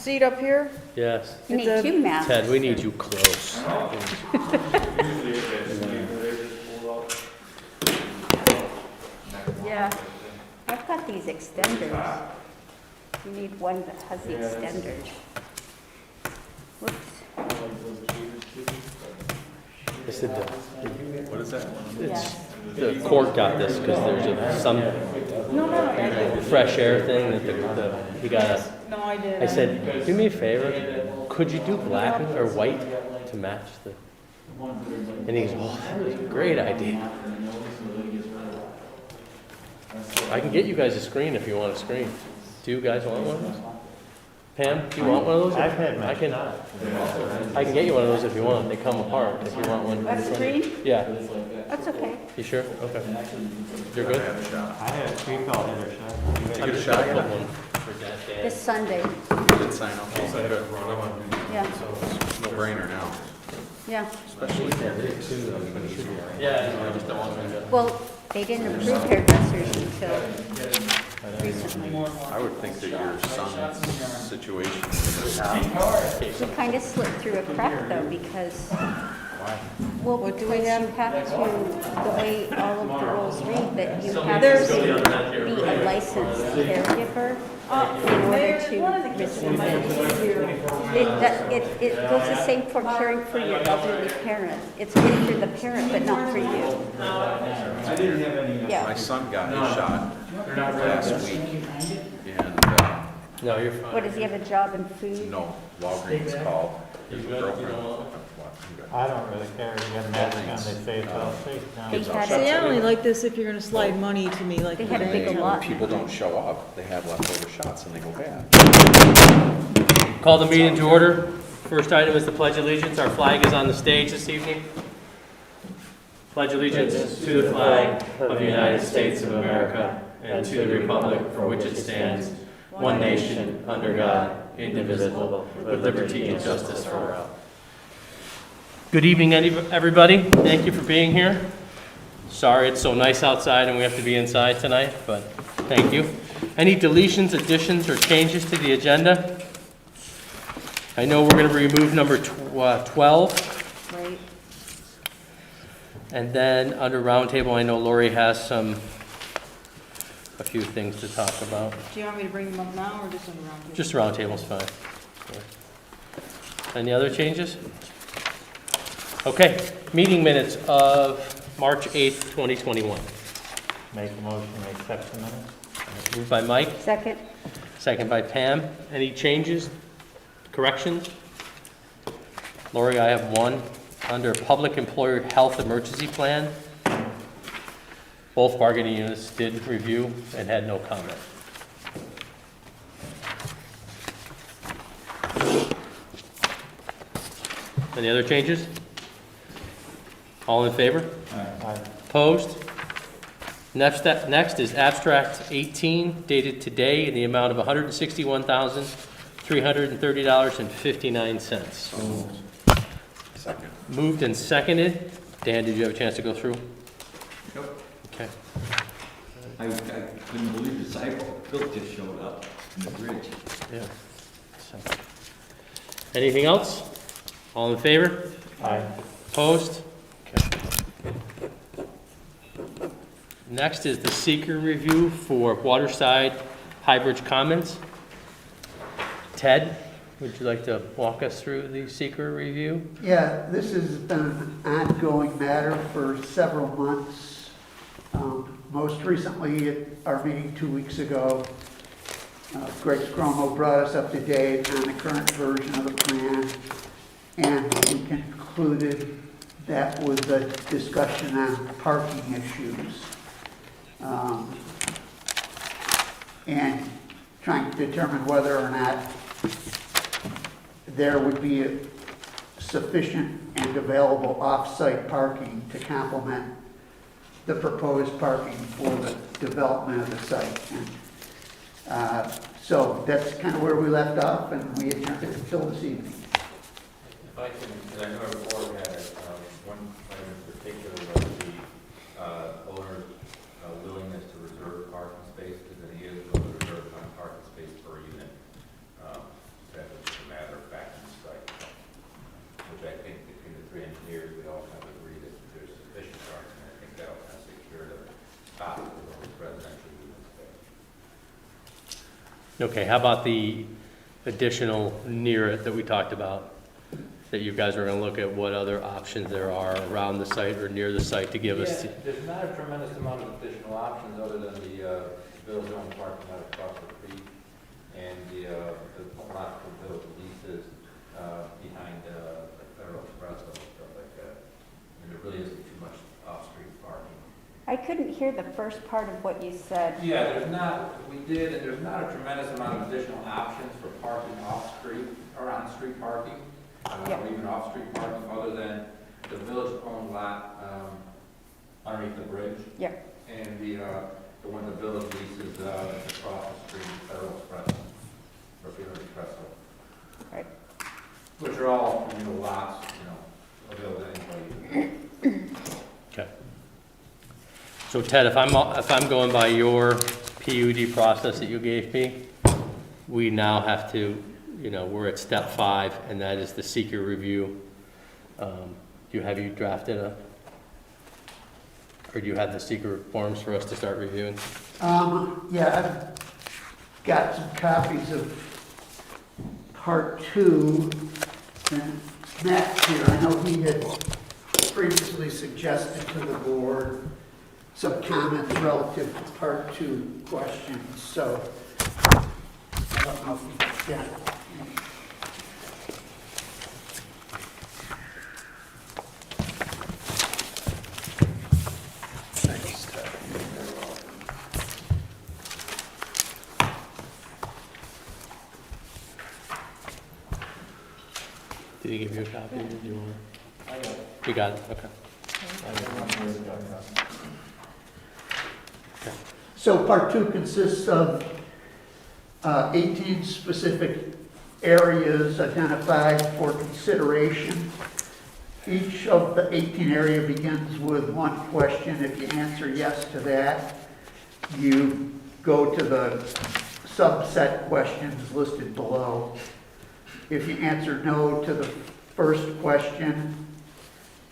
seat up here? Yes. You need It's a- two masks. Ted, we need you close. Yeah. I've got these extenders. You need one that has the extenders. Whoops. It's the, What is that? it's, the court got this because there's some fresh air thing that he got a, No, I did. I said, do me a favor, could you do black or white to match the, and he goes, oh, that was a great idea. I can get you guys a screen if you want a screen. Do you guys want one of those? Pam, do you want one of those? I've had I can. mine. I can get you one of those if you want. They come apart if you want one. A screen? Yeah. That's okay. You sure? Okay. You're good? I had a screen call hitter shot. I'm just gonna put one for Dad. This Sunday. Did sign up. Yeah. No brainer now. Yeah. Yeah, I just don't want them to. Well, they didn't approve hairdressers until recently. I would think that your son's situation. We kind of slipped through a crack though because, well, What do because we you have? have to, the way all of the rules read, that you have to be a licensed caregiver in order to receive it. It goes the same for caring for your elderly parent. It's good for the parent, but not for you. My Yeah. son got his shot last week, and, No, you're fine. What, does he have a job in food? no, Walgreens called his You good? You don't girlfriend. want- I don't really care. You got a mask on, they say it's all safe now. They had See, I it, only like this if you're gonna slide money to me like. they had a big When allotment. people don't show up, they have leftover shots and they go bad. Call the meeting to order. First item is the Pledge of Allegiance. Our flag is on the stage this evening. Pledge allegiance to the flag of the United States of America and to the republic for which it stands, one nation, under God, indivisible, with liberty and justice for all. Good evening, everybody. Thank you for being here. Sorry it's so nice outside and we have to be inside tonight, but thank you. Any deletions, additions, or changes to the agenda? I know we're going to remove number 12. Right. And then under roundtable, I know Lori has a few things to talk about. Do you want me to bring them up now or just on the round table? Just roundtable's fine. Yeah. Any other changes? Okay, meeting minutes of March 8th, 2021. Make a motion to accept the minutes. Moved by Mike, Second? second by Pam. Any changes, corrections? Lori, I have one. Under Public Employer Health Emergency Plan, both bargaining units did review and had no comment. Any other changes? All in favor? Aye. Opposed? Next is abstract 18 dated today in the amount of $161,330.59. Second. Moved and seconded. Dan, did you have a chance to go through? Nope. Okay. I couldn't believe the sidewalk. Bill just showed up in the bridge. Yeah. So. Anything else? All in favor? Aye. Opposed? Okay. Next is the seeker review for Waterside Highbridge Commons. Ted, would you like to walk us through the seeker review? Yeah, this has been an ongoing matter for several months. Most recently, at our meeting 2 weeks ago, Greg Scromo brought us up to date on the current version of the plan, and we concluded that was a discussion on parking issues. And trying to determine whether or not there would be sufficient and available off-site parking to complement the proposed parking for the development of the site. And, so that's kind of where we left off, and we adjourned it until this evening. If I can, because I know our board had one item in particular was the owner's willingness to reserve parking space, because he is going to reserve one parking space per unit. That was Okay, how about the additional near it that we talked about? That you guys are gonna look at what other options there are around the site or near the site to give us. Yeah, there's not a tremendous amount of additional options other than the village-owned parking lot across the street and the lot for village leases behind the Federal Express and stuff like that. And there really isn't too much off-street parking. I couldn't hear the first part of what you said. Yeah, there's not, and there's not a tremendous amount of additional options for parking off-street or on-street parking. Yeah. Or even off-street parking, other than the village-owned lot underneath the bridge. Yep. And the one the village leases across the street, Federal Express, or Village Express. Right. Which are all, lots, available to anybody. Okay. So Ted, if I'm going by your PUD process that you gave me, we now have to, we're at step 5, and that is the seeker review. Do you drafted or do you have the seeker forms for us to start reviewing? Yeah, I've got some copies of part 2, and Matt here, I know he had previously suggested to the board some comments relative to part 2 questions, so I don't know if you got it. Did he give you a copy? Did you want? I got it. You got it, okay. So part 2 consists of 18 specific areas identified for consideration. Each of the 18 area begins with one question. If you answer yes to that, you go to the subset questions listed below. If you answer no to the first question,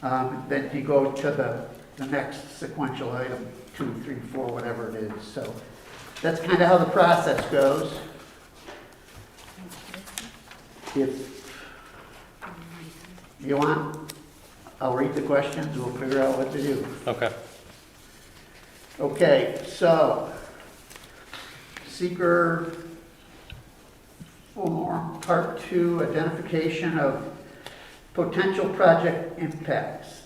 then you go to the next sequential item, 2, 3, 4, whatever it is. So that's kind of how the process goes. If you want, I'll read the questions, we'll figure out what to do. Okay. Okay, so seeker form, part 2, identification of potential project impacts.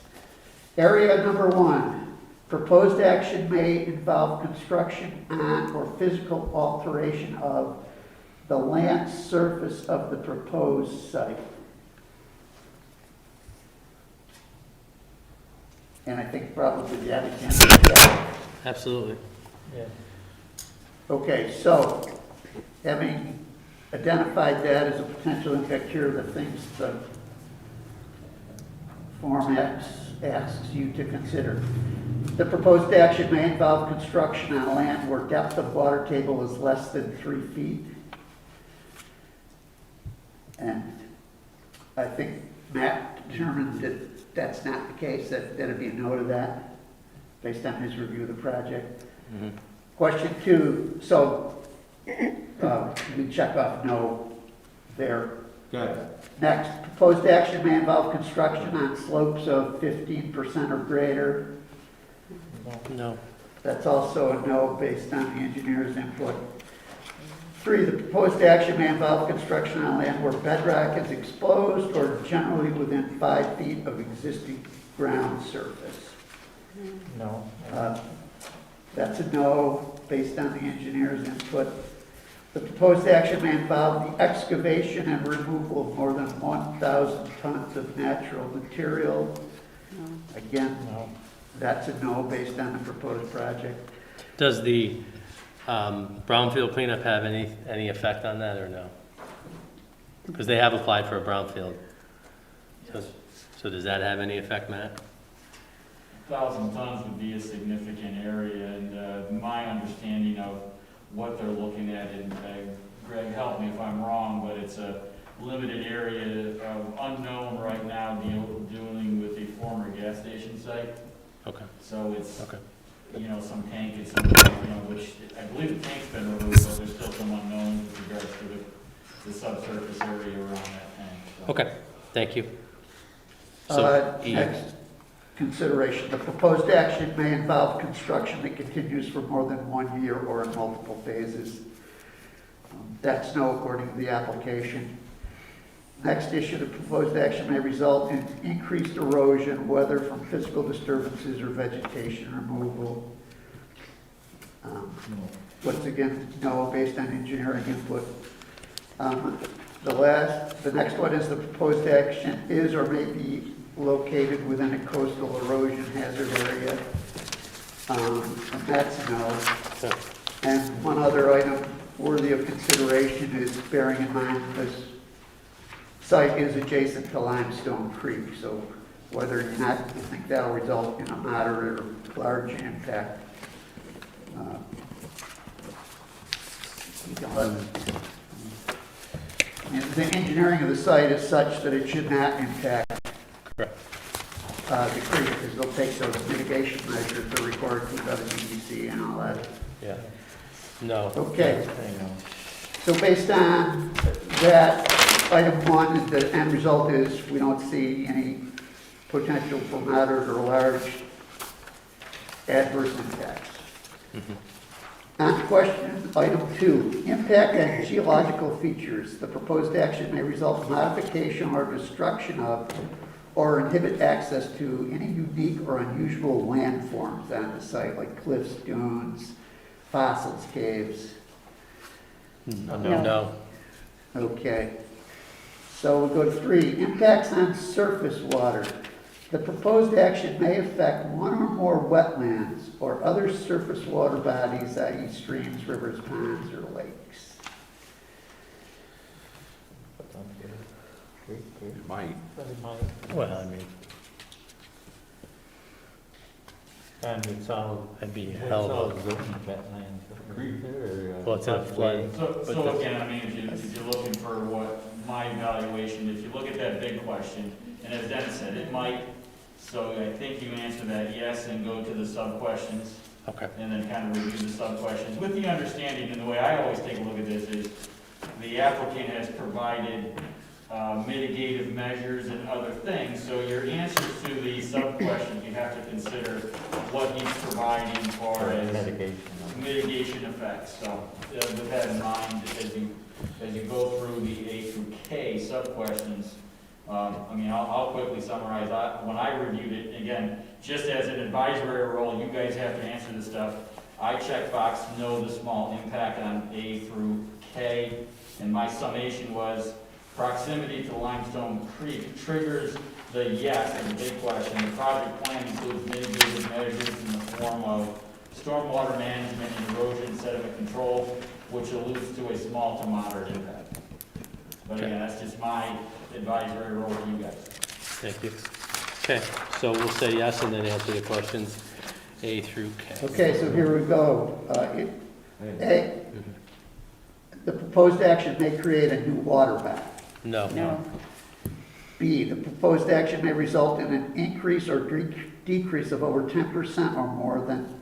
Area number 1, proposed action may involve construction on or physical alteration of the land surface of the proposed site. And I think probably the other candidate. Absolutely. Yeah. Okay, so having identified that as a potential impact, here are the things the Form X asks you to consider. The proposed action may involve construction on land where depth of water table is less than 3 feet. And I think Matt determined that that's not the case, that'd be a no to that, based on his review of the project. Mm-hmm. Question 2, so we check off no there. Good. Next, proposed action may involve construction on slopes of 15% or greater. No. That's also a no based on the engineer's input. 3, the proposed action may involve construction on land where bedrock is exposed or generally within 5 feet of existing ground surface. No. That's a no based on the engineer's input. The proposed action may involve the excavation and removal of more than 1,000 tons of natural material. Again, No. that's a no based on the proposed project. Does the brownfield cleanup have any effect on that or no? Because they have applied for a brownfield. So does that have any effect, Matt? 1,000 tons would be a significant area, and my understanding of what they're looking at, and Greg, help me if I'm wrong, but it's a limited area of unknown right now dealing with the former gas station site. Okay. So it's, Okay. some tank and some, which I believe the tank's been removed, but there's still some unknowns with regards to the subsurface area around that tank. So. Okay, thank you. So, E. Next consideration, the proposed action may involve construction that continues for more than 1 year or in multiple phases. That's no according to the application. Next issue, the proposed action may result in increased erosion, whether from physical disturbances or vegetation removal. Once again, no, based on engineering input. The next one is the proposed action is or may be located within a coastal erosion hazard area. And that's no. And one other item worthy of consideration is bearing in mind this site is adjacent to Limestone Creek, so whether or not you think that'll result in a moderate or large impact, you can let the engineering of the site is such that it should not impact the creek, because they'll take those mitigation measures that are required to the DEC and all that. Yeah. No. Okay. So based on that, item 1, the end result is we don't see any potential for moderate or large adverse impacts. On question item 2, impact on geological features. The proposed action may result in modification or destruction of or inhibit access to any unique or unusual landforms on the site, like cliffs, dunes, fossils, caves. No. Okay. So we'll go to 3, impacts on surface water. The proposed action may affect one or more wetlands or other surface water bodies, i.e. streams, rivers, ponds, or lakes. It might. Well, I mean, And it's all, I'd be it's hell all of zoning wetlands. Well, it's in a flood. So again, I mean, if you're looking for what my evaluation, if you look at that big question, and as Dennis said, it might, so I think you answer that yes and go to the sub-questions. Okay. And then kind of review the sub-questions, with the understanding, and the way I always take a look at this is, the applicant has provided mitigative measures and other things, so your answers to the sub-questions, you have to consider what he's providing as far as mitigation effects. So with that in mind, as you go through the A through K sub-questions, I mean, I'll quickly summarize. When I reviewed it, again, just as an advisory role, you guys have to answer this stuff. I check box no the small impact on A through K, and my summation was proximity to Limestone Creek triggers the yes and the big question. The project plan includes mitigative measures in the form of stormwater management and erosion sediment control, which alludes to a small to moderate impact. But again, that's just my advisory role to you guys. Thank you. Okay, so we'll say yes and then answer the questions A through K. Okay, so here we go. A, the proposed action may create a new water body. No. B, the proposed action may result in an increase or decrease of over 10% or more than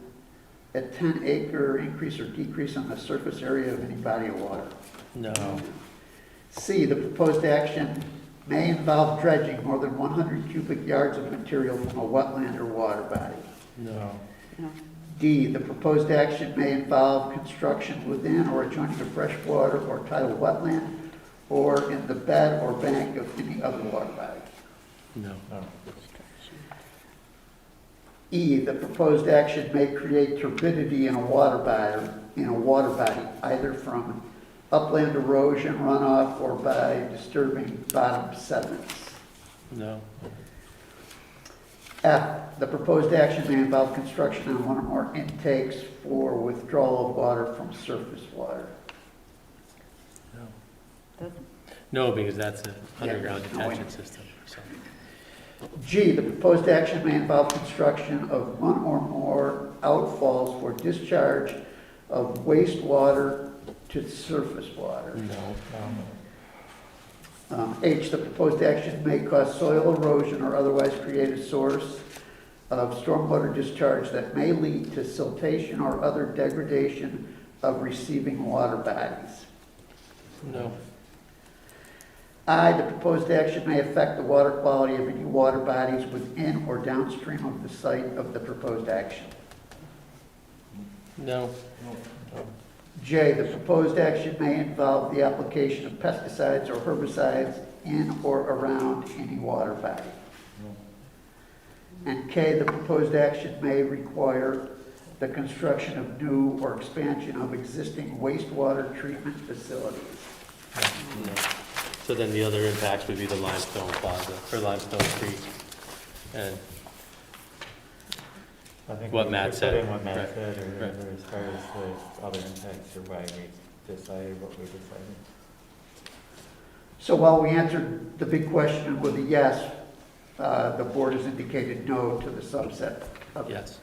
a 10-acre increase or decrease on the surface area of any body of water. No. C, the proposed action may involve dredging more than 100 cubic yards of material from a wetland or water body. No. D, the proposed action may involve construction within or adjoining a freshwater or tidal wetland or in the bed or bank of any other water body. No. E, the proposed action may create turbidity in a water body, either from upland erosion runoff or by disturbing bottom sediments. No. F, the proposed action may involve construction on one or more intakes for withdrawal of water from surface water. No, because that's an underground no way. detention system. So. G, the proposed action may involve construction of one or more outfalls for discharge of wastewater to surface water. No. H, the proposed action may cause soil erosion or otherwise create a source of stormwater discharge that may lead to siltation or other degradation of receiving water bodies. No. I, the proposed action may affect the water quality of any water bodies within or downstream of the site of the proposed action. No. J, the proposed action may involve the application of pesticides or herbicides in or around any water body. And K, the proposed action may require the construction of new or expansion of existing wastewater treatment facilities. No. So then the other impacts would be the limestone plaza, or limestone creek, and I think What we Matt put said. in what Matt Right. said, or Right. as far as the other impacts, or why we decided what we decided. So while we answered the big question with a yes, the board has indicated no to the subset of yes,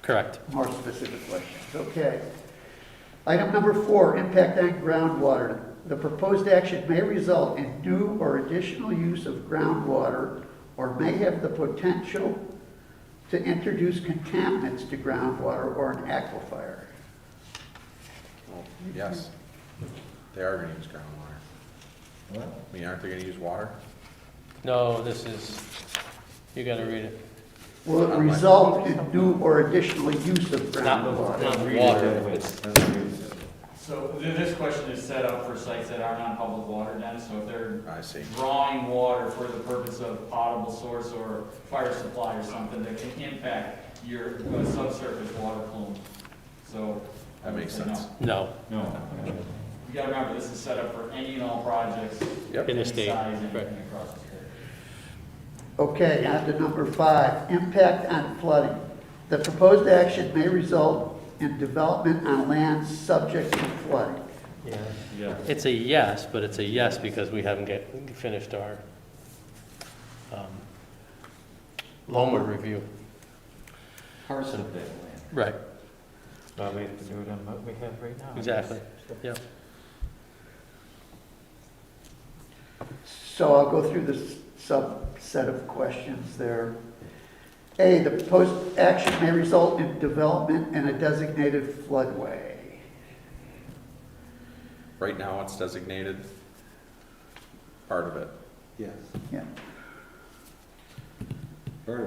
correct. more specific questions. Okay. Item number 4, impact on groundwater. The proposed action may result in new or additional use of groundwater or may have the potential to introduce contaminants to groundwater or an aquifer. Well, yes, they are gonna use groundwater. I mean, aren't they gonna use water? No, this is, you gotta read it. Will it result in new or additional use of Not groundwater? water, it's, So this question is set up for sites that aren't on public water, Dennis, so if they're I see. drawing water for the purpose of potable source or fire supply or something that can impact your subsurface water plume. So. I That would makes say sense. no, No. You gotta remember, this is set up for any and all projects. Yep. in the any state, size, right. anything across the state. Okay, on to number 5, impact on flooding. The proposed action may result in development on land subject to flooding. Yeah. Yeah. It's a yes, but it's a yes because we haven't finished our LOMA review. Parts of that land. Right, Well, we have to do it on what we have right now. exactly, yeah. So I'll go through this subset of questions there. A, the proposed action may result in development in a designated floodway. Right now, it's designated part of it. Yes. Yeah.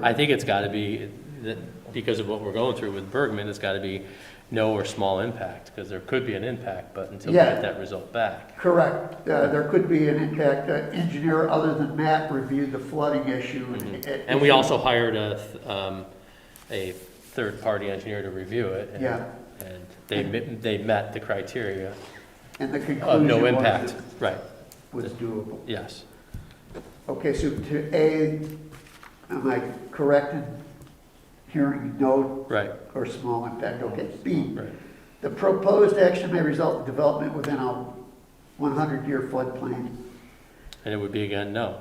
I think it's gotta be, that because of what we're going through with Bergman, it's gotta be no or small impact, because there could be an impact, but until we Yeah. get that result back. Correct. There could be an impact. Engineer other than Matt reviewed the flooding issue. And we also hired a third-party engineer to review it. And- Yeah. And they met the criteria And the of conclusion no was impact, it right, was doable. yes. Okay, so to A, am I correct in hearing no Right, or small impact? Okay. B, right. the proposed action may result in development within a 100-year floodplain. And it would be again, no.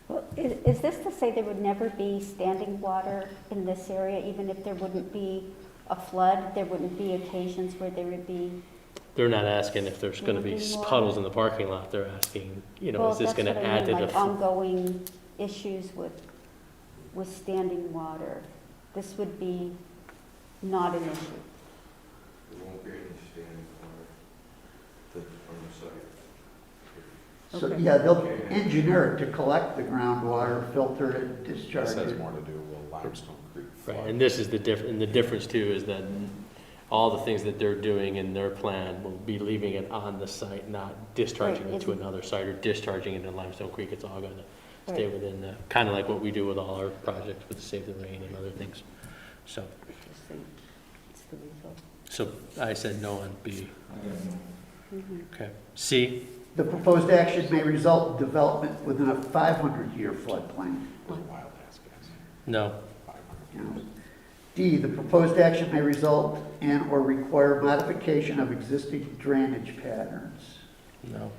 Well, is this to say there would never be standing water in this area, even if there wouldn't be a flood? There wouldn't be occasions where there would be, They're not asking if there's gonna be Standing water. puddles in the parking lot, they're asking, well, is this that's gonna what I add to mean, the? like ongoing issues with standing water. This would be not an issue. There won't be any standing water on the site. So, Okay. yeah, they'll engineer it to collect the groundwater, filter it, discharge This has it. more to do with Limestone Creek Right, flood. and this is and the difference too is that all the things that they're doing in their plan will be leaving it on the site, not discharging Right, it to isn't- another site or discharging it in Limestone Creek. It's all gonna stay Right. within the, kind of like what we do with all our projects with Save the Rain and other things. So, It's the result. so I said no on B. Mhm. Okay. C, The proposed action may result in development within a 500-year floodplain. Wild ass guess. no. 500. D, the proposed action may result in or require modification of existing drainage patterns. No.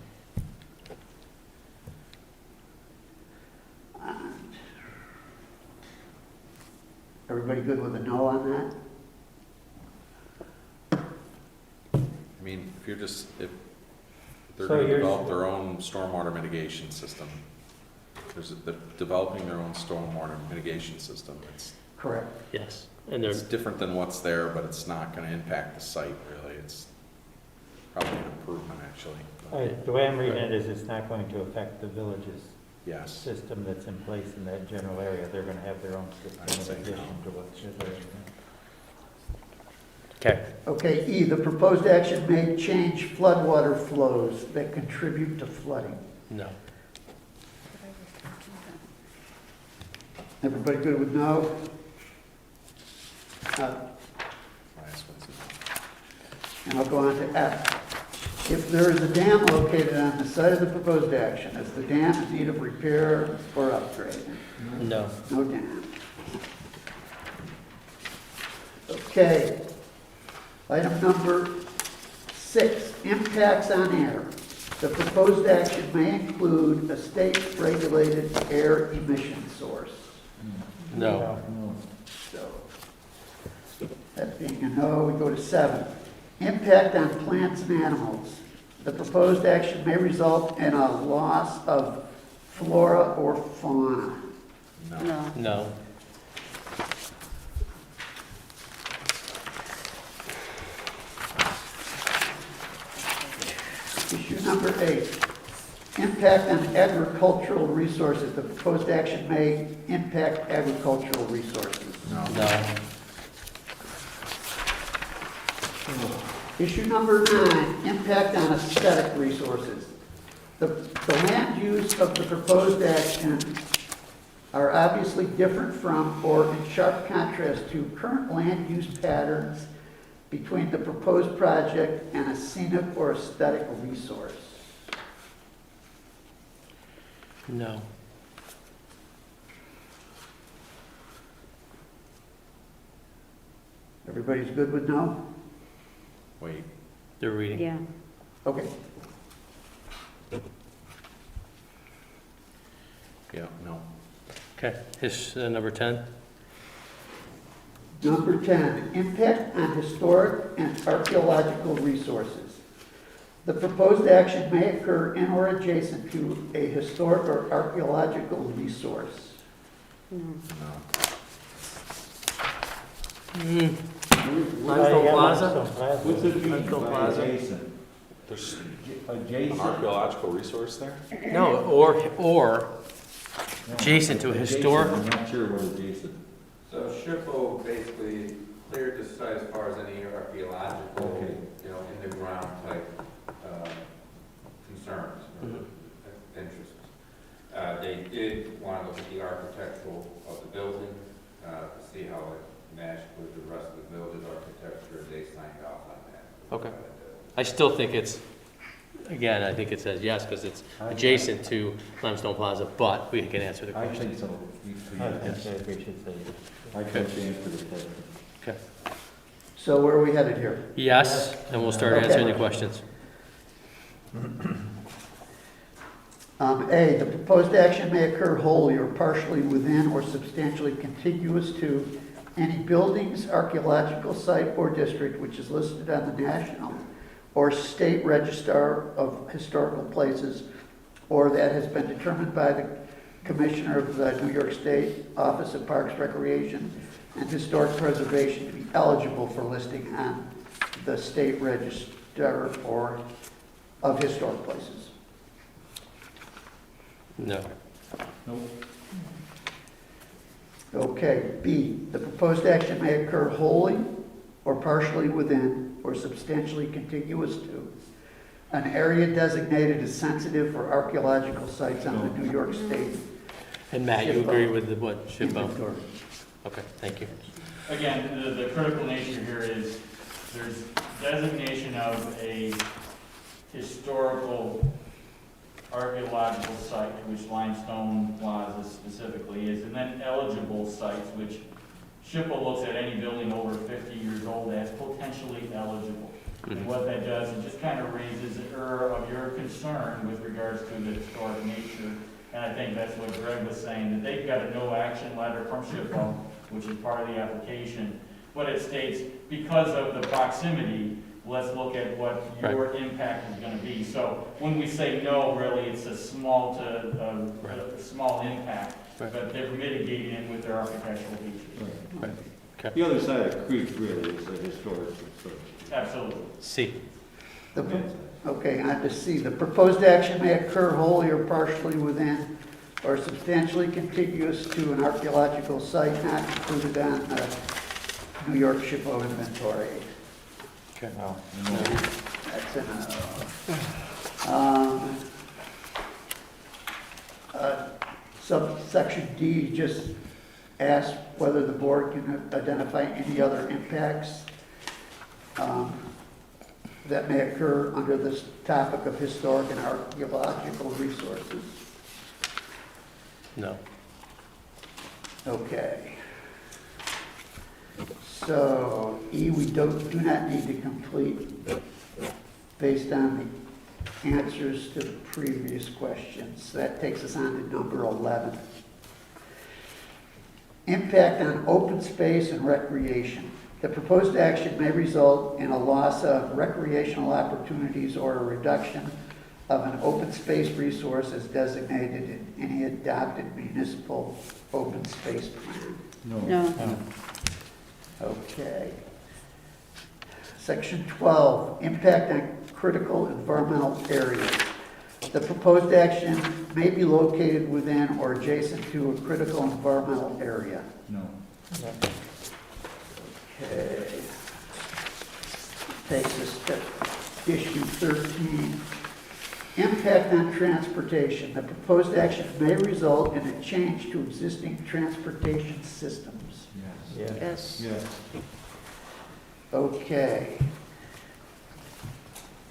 And everybody good with a no on that? I mean, if you're just, if they're So gonna you're- develop their own stormwater mitigation system, they're developing their own stormwater mitigation system. It's Correct. Yes, and there's, different than what's there, but it's not gonna impact the site really. It's probably an improvement, actually. The way I'm reading it is it's not going to affect the village's Yes. system that's in place in that general area. They're gonna have their own I'd system say in addition no. to what's there. okay, Okay, E, the proposed action may change floodwater flows that contribute to flooding. no. Everybody good with no? Last one's And I'll go on to F. If there is a dam located on the site of the proposed action, is the dam in need of repair or upgrade? No. No dam. Okay. Item number 6, impacts on air. The proposed action may include a state-regulated air emission source. No. So, that being a no, we go to 7. Impact on plants and animals. The proposed action may result in a loss of flora or fauna. no. No. Issue number 8, impact on agricultural resources. The proposed action may impact agricultural resources. No. Issue number 9, impact on aesthetic resources. The land use of the proposed action are obviously different from or in sharp contrast to current land use patterns between the proposed project and a scenic or aesthetic resource. No. Everybody's good with no? Wait, They're reading. Yeah. Okay. yeah, no. Okay, number 10. Number 10, impact on historic and archaeological resources. The proposed action may occur in or adjacent to a historic or archaeological resource. No. No. Limestone Plaza? What's it mean Limestone by Plaza? adjacent? There's an Adjacent? archaeological resource there? No, or adjacent to a historic. I'm not sure what adjacent. So SHPO basically cleared the site as far as any archaeological, Okay. in the ground type concerns or Mhm. interests. They did want to look at the architectural of the building, to see how it matched with the rest of the building architecture. They signed off on that. Okay. I still think it's, again, I think it says yes, because it's adjacent to Limestone Plaza, but we can answer the I question. think so. I think we should say yes. I think the answer is yes. Okay. So where are we headed here? Yes, and we'll start Okay. answering the questions. A, the proposed action may occur wholly or partially within or substantially contiguous to any buildings, archaeological site, or district which is listed on the National or State Register of Historical Places, or that has been determined by the Commissioner of the New York State Office of Parks, Recreation, and Historic Preservation to be eligible for listing on the State Register or of Historic Places. No. Okay, B, the proposed action may occur wholly or partially within or substantially contiguous to an area designated as sensitive for archaeological sites on the New York State And Matt, you agree with what SHPO? inventory. Okay, thank you. Again, the critical nature here is there's designation of a historical archaeological site, which Limestone Plaza specifically is, and then eligible sites, which SHPO looks at any building over 50 years old as potentially eligible. And what that does, it just kind of raises of your concern with regards to the historic nature. And I think that's what Greg was saying, that they've got a no action letter from SHPO, which is part of the application. But it states, because of the proximity, let's look at what your impact is gonna be. So when we say no, really, it's a small small impact, but they're mitigating it with their architectural features. The other side of the creek really is a historic, so. Absolutely. C. Okay, on to C. The proposed action may occur wholly or partially within or substantially contiguous to an archaeological site not included on the New York SHPO inventory. Okay. No. That's subsection D just asks whether the board can identify any other impacts that may occur under this topic of historic and archaeological resources. No. Okay. So E, we do not need to complete based on the answers to the previous questions. That takes us on to number 11. Impact on open space and recreation. The proposed action may result in a loss of recreational opportunities or a reduction of an open space resource as designated in any adopted municipal open space plan. No. Okay. Section 12, impact on critical environmental areas. The proposed action may be located within or adjacent to a critical environmental area. No. Okay. Takes us to issue 13. Impact on transportation. The proposed action may result in a change to existing transportation systems. Yes. Yes. Yes. Okay.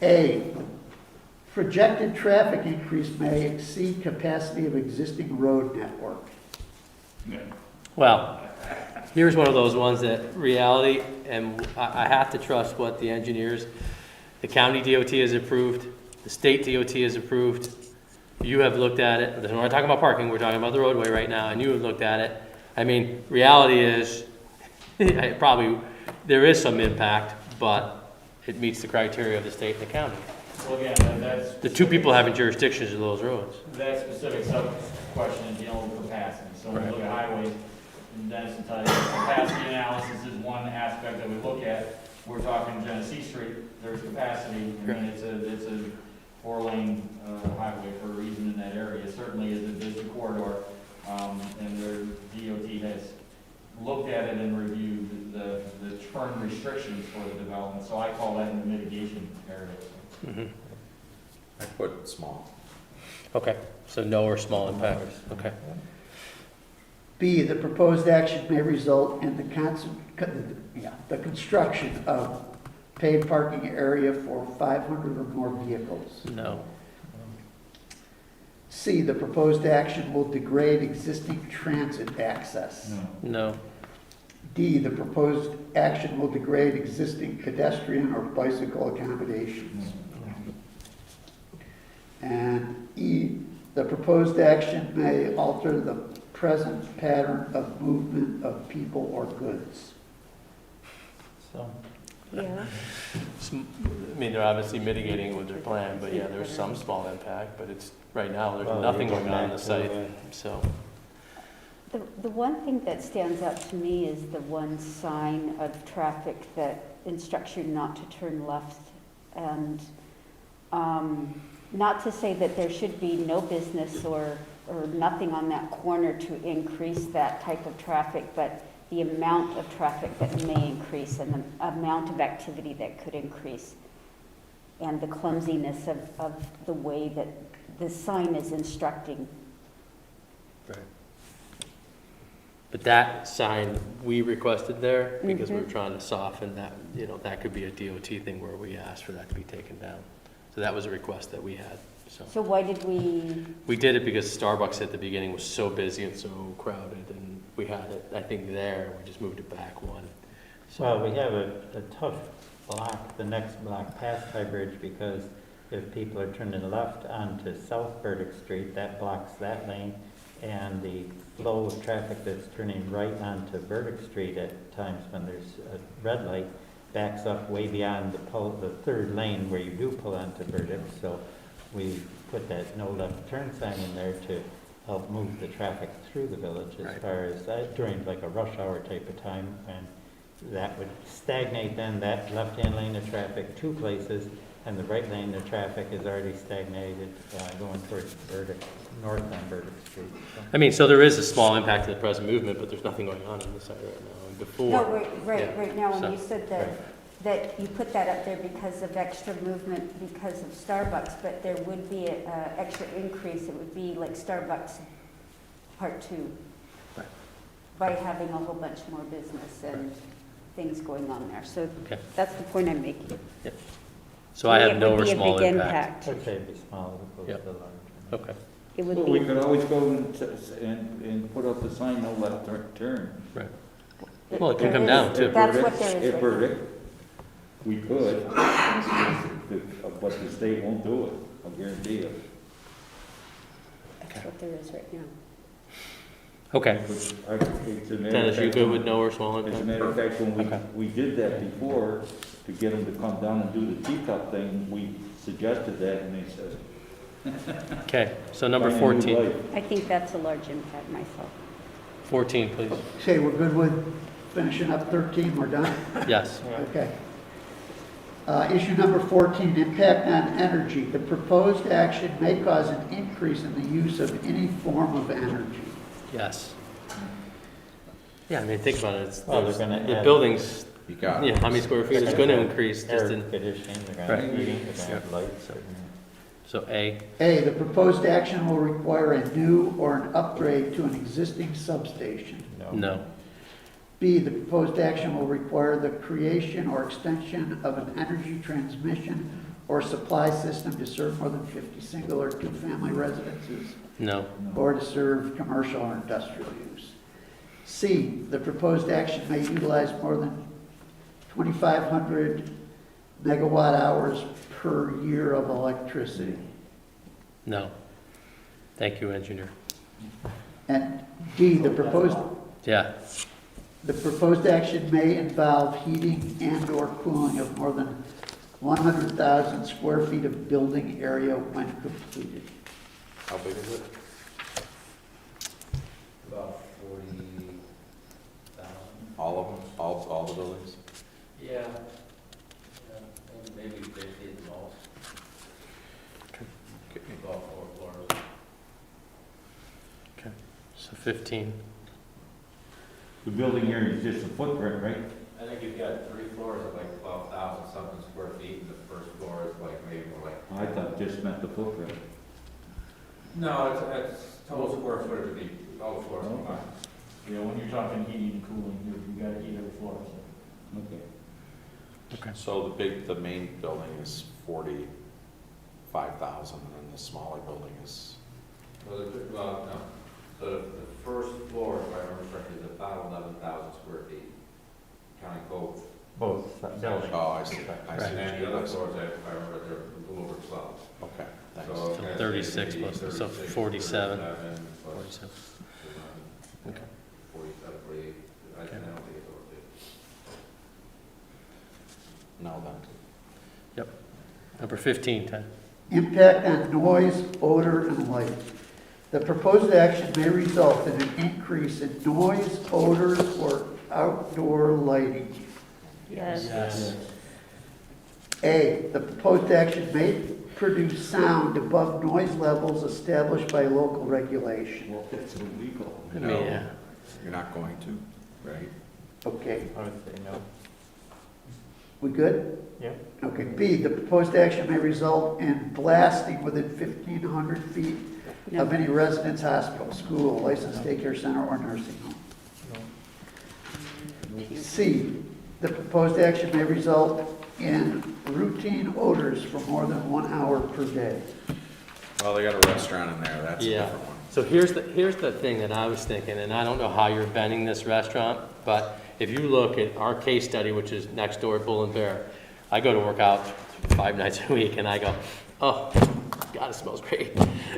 A, projected traffic increase may exceed capacity of existing road network. Well, here's one of those ones that reality, and I have to trust what the engineers, the county DOT has approved, the state DOT has approved. You have looked at it. We're not talking about parking, we're talking about the roadway right now, and you have looked at it. I mean, reality is, probably, there is some impact, but it meets the criteria of the state and the county. Well, again, that's. The two people having jurisdictions of those roads. That specific sub-question is dealing with capacity. So when we look at highways, and Dennis will tell you, capacity analysis is one aspect that we look at. We're talking Genesee Street, there's capacity, I mean, it's a four-lane highway for a reason in that area. Certainly is a busy corridor, and their DOT has looked at it and reviewed the turn restrictions for the development. So I call that in the mitigation area. Mm-hmm. I put small. Okay, so no or small impact, okay. B, the proposed action may result in the construction of paid parking area for 500 or more vehicles. No. C, the proposed action will degrade existing transit access. No. D, the proposed action will degrade existing pedestrian or bicycle accommodations. And E, the proposed action may alter the present pattern of movement of people or goods. So, Yeah. I mean, they're obviously mitigating with their plan, but yeah, there's some small impact, but it's, right now, there's well, nothing you go going on back the to site, the- so. The one thing that stands out to me is the one sign of traffic that instructs you not to turn left. And not to say that there should be no business or nothing on that corner to increase that type of traffic, but the amount of traffic that may increase and the amount of activity that could increase, and the clumsiness of the way that the sign is instructing. Right. But that sign we requested there, because we were Mhm. trying to soften that, you know, that could be a DOT thing where we asked for that to be taken down. So that was a request that we had, so. So why did we, We did it because Starbucks at the beginning was so busy and so crowded, and we had it, I think, there, we just moved it back one. So- well, we have a tough block, the next block past High Bridge, because if people are turning left onto South Burdick Street, that blocks that lane, and the flow of traffic that's turning right onto Burdick Street at times when there's a red light backs up way beyond the third lane where you do pull onto Burdick. So we put that no left turn sign in there to help move the traffic through the village as Right. far as during like a rush hour type of time. And that would stagnate then that left-hand lane of traffic 2 places, and the right lane of traffic is already stagnated going towards Burdick, north on Burdick Street. So. I mean, so there is a small impact to the present movement, but there's nothing going on this side right now. And before, No, right yeah, now, so- when you said that you put that up there because of extra movement, because of Starbucks, but there would be an extra increase, it would be like Starbucks part 2. Right. By having a whole bunch more business and things going on there. So Okay. that's the point I'm making. So I have no or It would be a small big impact. I'd say it'd be small as opposed Yep. to large. Okay, It would Well, we be, could always go and put up the sign, no left turn. right. Well, it can there come is- down too. That's what there is At right Burdick, we could, but the state won't do it, I'll guarantee you. now. That's what there is right now. Okay. It's a matter of Dennis, you fact, good with no or small As a impact? matter of fact, when Okay. we did that before, to get them to come down and do the teacup thing, we suggested that, and they said. Okay, so number "Find a new 14. life." I think that's a large impact myself. 14, please. Okay, we're good with finishing up 13, we're done? Yes. Okay. Issue number 14, impact on energy. The proposed action may cause an increase in the use of any form of energy. Yes. Yeah, I mean, think about it. It's, Well, they're gonna the add- building's, You got you know, it. how many square feet is going to increase just Air in, conditioning, they're Right. gonna have heating, they're gonna have Yep. lights. so A, A, the proposed action will require a new or an upgrade to an existing substation. no. B, the proposed action will require the creation or extension of an energy transmission or supply system to serve more than 50 single or two-family residences No. or to serve commercial or industrial use. C, the proposed action may utilize more than 2,500 megawatt hours per year of electricity. No. Thank you, engineer. And D, the proposed action may involve heating and/or cooling of more than 100,000 square feet of building area when completed. How big is it? About 40,000. All of them? All the buildings? Yeah. Maybe 50 at the most. About 4 floors. Okay. So 15. The building area is just a footprint, right? I think you've got 3 floors of like 12,000 something square feet, and the first floor is like maybe more like. I thought just meant the footprint. No, it's total square footage would be, all the floors combined. Yeah, when you're talking heating and cooling, you gotta heat every floor, so. Okay. So the main building is 45,000, and the smaller building is, Well, no. So the first floor, if I remember correctly, is about 11,000 square feet, counting both. Both buildings. oh, I see, I see. And then the other floors, if I remember, they're a little over 12. Okay, thanks. So So 36 plus, so 47. 47. 47. Okay. 47, 48, I don't think it's over 50. No, then. Number 15, Ted. Impact on noise, odor, and light. The proposed action may result in an increase in noise, odors, or outdoor lighting. Yes. Yes. A, the proposed action may produce sound above noise levels established by local regulation. Well, it's illegal. I mean, yeah. You're not going to, right? Okay, I would say no. we good? Yep. Okay, B, the proposed action may result in blasting within 1,500 feet of any residence, hospital, school, licensed daycare center, or nursing home. C, the proposed action may result in routine odors for more than 1 hour per day. Well, they got a restaurant in there, that's a Yeah. different one. So here's the thing that I was thinking, and I don't know how you're bending this restaurant, but if you look at our case study, which is next door at Bull and Bear, I go to work out 5 nights a week, and I go, oh, God, it smells great.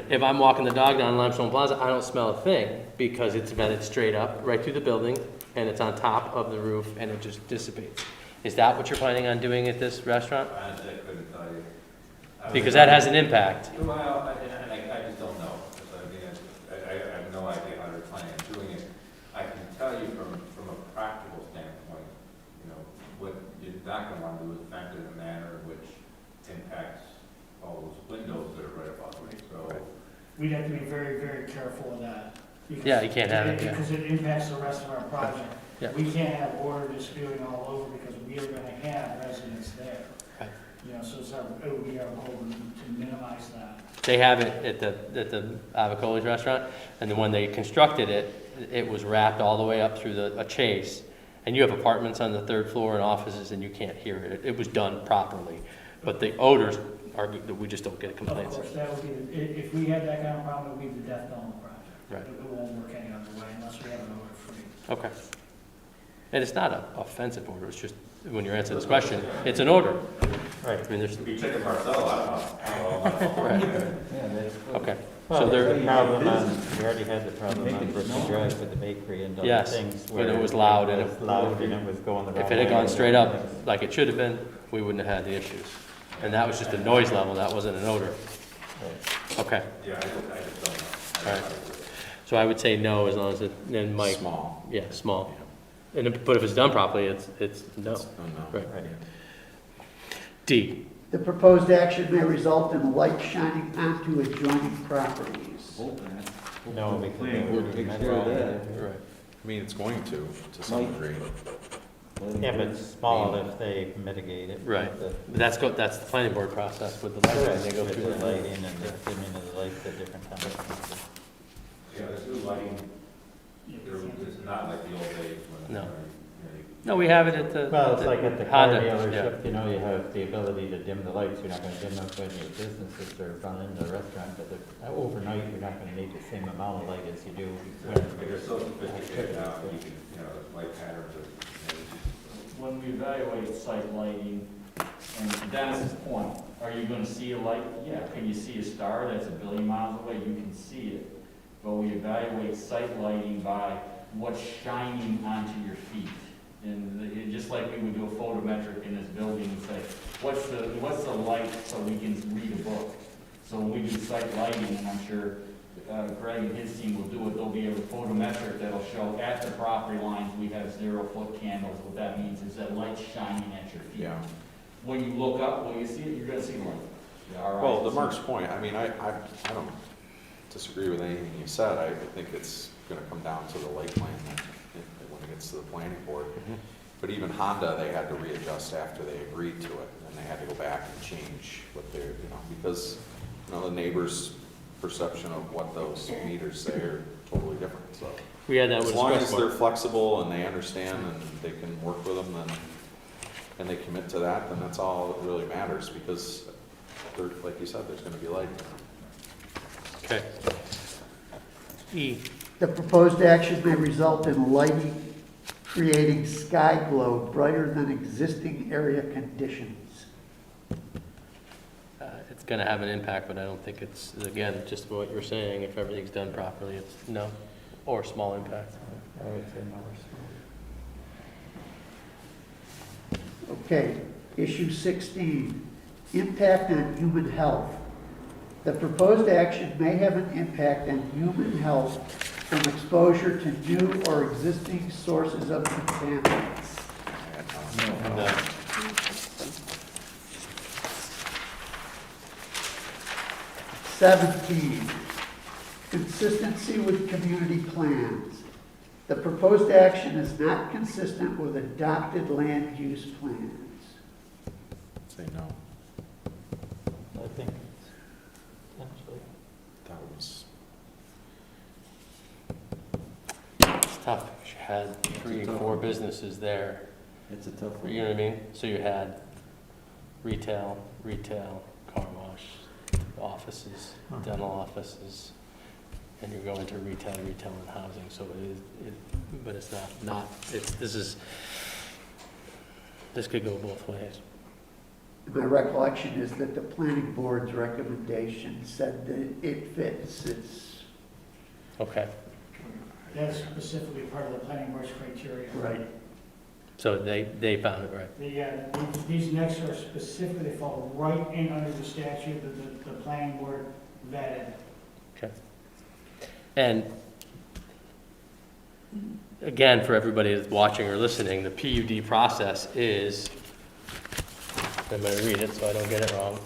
If I'm walking the dog down Limestone Plaza, I don't smell a thing, because it's vented straight up, right through the building, and it's on top of the roof, and it just dissipates. Is that what you're planning on doing at this restaurant? Honestly, I couldn't tell you. Because that has an impact. Well, I just don't know. I mean, I have no idea how they're planning on doing it. I can tell you from a practical standpoint, you know, what you're not gonna want to do is act in a manner which impacts all those windows that are right above me, so. We'd have to be very, very careful of that. because Yeah, you can't have it, yeah. Because it impacts the rest of our project. Yeah. We can't have order disputing all over because we are gonna have residents there. Right. You know, so it would be our goal to minimize that. They have it at the Avicoli's restaurant, and then when they constructed it, it was wrapped all the way up through a chase. And you have apartments on the third floor and offices, and you can't hear it. It was done properly. But the odors are, we just don't get Of complaints. course, that would be, if we had that kind of problem, it would be the death knell of the project. Right. It won't work any other way unless we have an order free. Okay. And it's not an offensive order, it's just, when you answer this question, it's an order. Right. I mean, there's, Be chicken Marcel, I don't know. right, Yeah, that's good. okay. Well, So there's there, a problem on, we already had the problem on Brooklyn Drive with the bakery and other Yes, things. when it where was loud and It was loud and it was going the wrong way. if it had gone straight up like it should have been, we wouldn't have had the issues. And that was just a noise level, that wasn't an odor. Okay, Yeah, I just don't know. All right. so I would say no, as long as it, then Mike, Small. yeah, small. But if it's done properly, it's no. Oh, no. Right. Right. D, The proposed action may result in light shining onto adjoining properties. No, because Planning it board would takes be care of that. right. I mean, it's going to some degree. Yeah, but it's small if they mitigate it. Right. The- But that's the planning board process with the lighting, they go With through the the lighting and the dimming of the lights at different times. Yeah, this new lighting, it's not like the old days when. No. you know, No, we have it at the. Well, it's like at the car Honda, yeah. dealership, you know, you have the ability to dim the lights, you're not gonna dim them when your businesses are running the restaurant, but overnight, you're not gonna need the same amount of light as you do. They're so sophisticated now, you can, you know, light patterns are. When we evaluate site lighting, and Dennis's point, are you gonna see a light? Yeah, can you see a star that's a billion miles away? You can see it. But we evaluate site lighting by what's shining onto your feet. And just like we would do a photometric in this building and say, what's the light so we can read a book? So when we do site lighting, and I'm sure Greg and his team will do it, there'll be a photometric that'll show at the property lines, we have 0-foot candles. What that means is that light's shining at your feet. Yeah. When you look up, when you see it, you're gonna see light. Yeah, our Well, eyes to see Mark's it. point, I mean, I don't disagree with anything you said. I think it's gonna come down to the light plan when it gets to the planning board. But even Honda, they had to readjust after they agreed to it, and they had to go back and change what they're, because, the neighbors' perception of what those meters say are totally different, so. We had that with As long as Express they're Board. flexible and they understand and they can work with them, then, and they commit to that, then that's all that really matters, because there, like you said, there's gonna be light. Okay. E, The proposed action may result in lighting creating sky glow brighter than existing area conditions. it's gonna have an impact, but I don't think it's, again, just what you're saying, if everything's done properly, it's no, or small impact. I would say no. Okay, issue 16, impact on human health. The proposed action may have an impact on human health from exposure to new or existing sources of contaminants. No. 17, consistency with community plans. The proposed action is not consistent with adopted land use plans. Say no. I think potentially. That was, It's tough, because you had 3 or 4 businesses there, It's a tough one. you know what I mean? So you had retail, car wash, offices, dental offices, and you're going to retail and housing, so but it's not, this could go both ways. My recollection is that the planning board's recommendation said that it fits. It's Okay, That's specifically part of the planning board's criteria. right. So they found it right. These next are specifically, they fall right in under the statute that the planning board vetted. And again, for everybody that's watching or listening, the PUD process is, I'm going to read it so I don't get it wrong.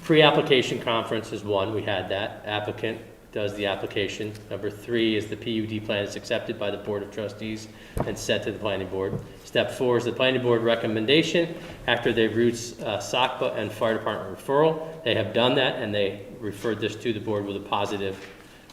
Pre-application conference is one, we had that. Applicant does the application. Number 3 is the PUD plan is accepted by the Board of Trustees and sent to the planning board. Step 4 is the planning board recommendation after they've reviewed SOCPA and fire department referral. They have done that and they referred this to the board with a positive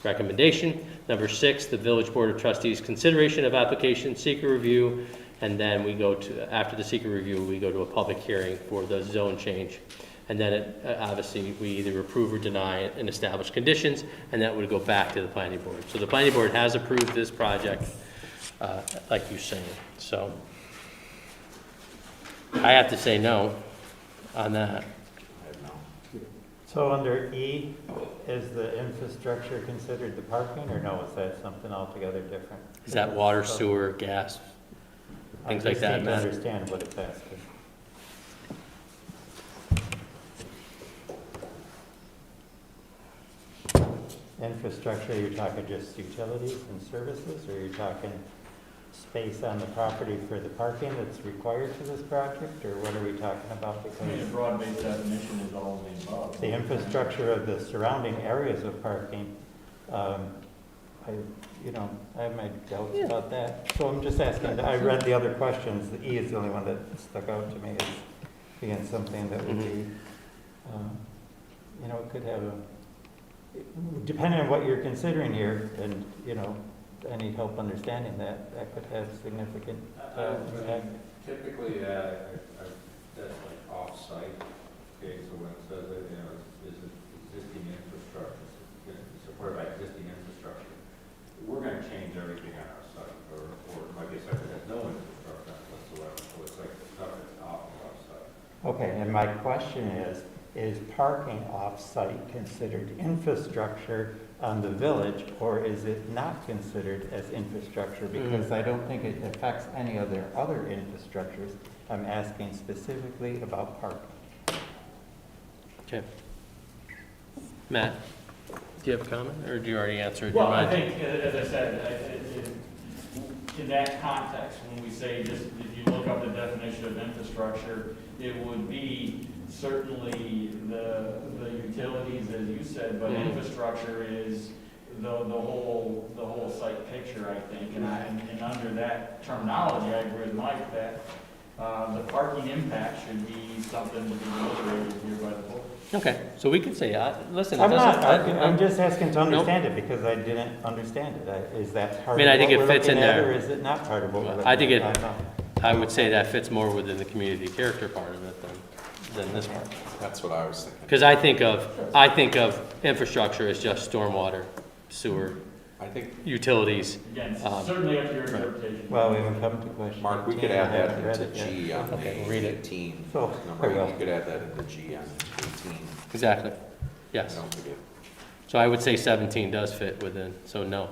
recommendation. Number 6, the Village Board of Trustees consideration of application, seeker review, and then we go to, after the seeker review, we go to a public hearing for the zone change. And then obviously we either approve or deny it and establish conditions, and that would go back to the planning board. So the planning board has approved this project, like you're saying. So I have to say no on that. I have no. So under E, is the infrastructure considered the parking, or no, is that something altogether different? Is that water, sewer, gas, things like that, I just need to Matt? understand what it's asking. Infrastructure, you're talking just utilities and services, or you're talking space on the property for the parking that's required for this project, or what are we talking about? I mean, a Because broad-based definition is all of the above. the infrastructure of the surrounding areas of parking, I have my doubts about that. So I'm just asking, I read the other questions, the E is the only one that stuck out to me as being something that would be, it could have a, depending on what you're considering here, and, I need help understanding that could have significant impact. Typically, that's like off-site, okay, so when it says that, is it existing infrastructure, supported by existing infrastructure, we're gonna change everything on our site, or like I said, it has no infrastructure whatsoever, so it's like the stuff that's off of our site. Okay, and my question is parking off-site considered infrastructure on the village, or is it not considered as infrastructure? Because I don't think it affects any of their other infrastructures. I'm asking specifically about parking. Okay. Matt, do you have a comment, or do you already answer it? Well, I think, as I said, in that context, when we say just, if you look up the definition of infrastructure, it would be certainly the utilities, as you said, but infrastructure is the whole site picture, I think. And under that terminology, I agree with Mike that the parking impact should be something to be deliberated here by the board. Okay, so we could say, listen, it I'm doesn't. I'm just asking to understand it, because I didn't understand it. Is that part I mean, I of think what it we're fits in looking at, there. or is it not part of what we're looking at? I think it- don't know. I would say that fits more within the community character part of it than this part. That's what I was thinking. Because I think of infrastructure as just stormwater, sewer, I think, utilities. Again, certainly up to your interpretation. Well, we haven't come to question. Mark, we 18. could I add haven't that read into it yet. G on Okay, the we'll read it. 18 So, number. I will. You could add that into G on 18. Exactly. Yes. Don't forget. So I would say 17 does fit within, so no.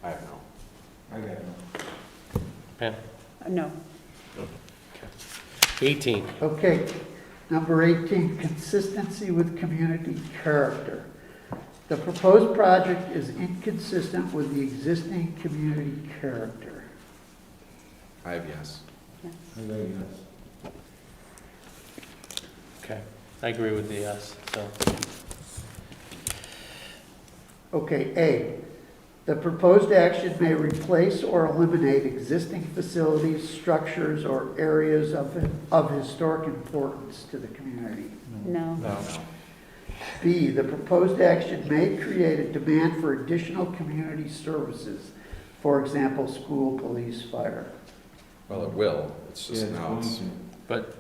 I have no. I got no. Pam? No. 18. Okay, number 18, consistency with community character. The proposed project is inconsistent with the existing community character. I have yes. I got yes. Okay. I agree with the yes, so. Okay, A, the proposed action may replace or eliminate existing facilities, structures, or areas of historic importance to the community. No. No. B, the proposed action may create a demand for additional community services, for example, school, police, fire. Well, it will. It's just Yeah, now it's, But,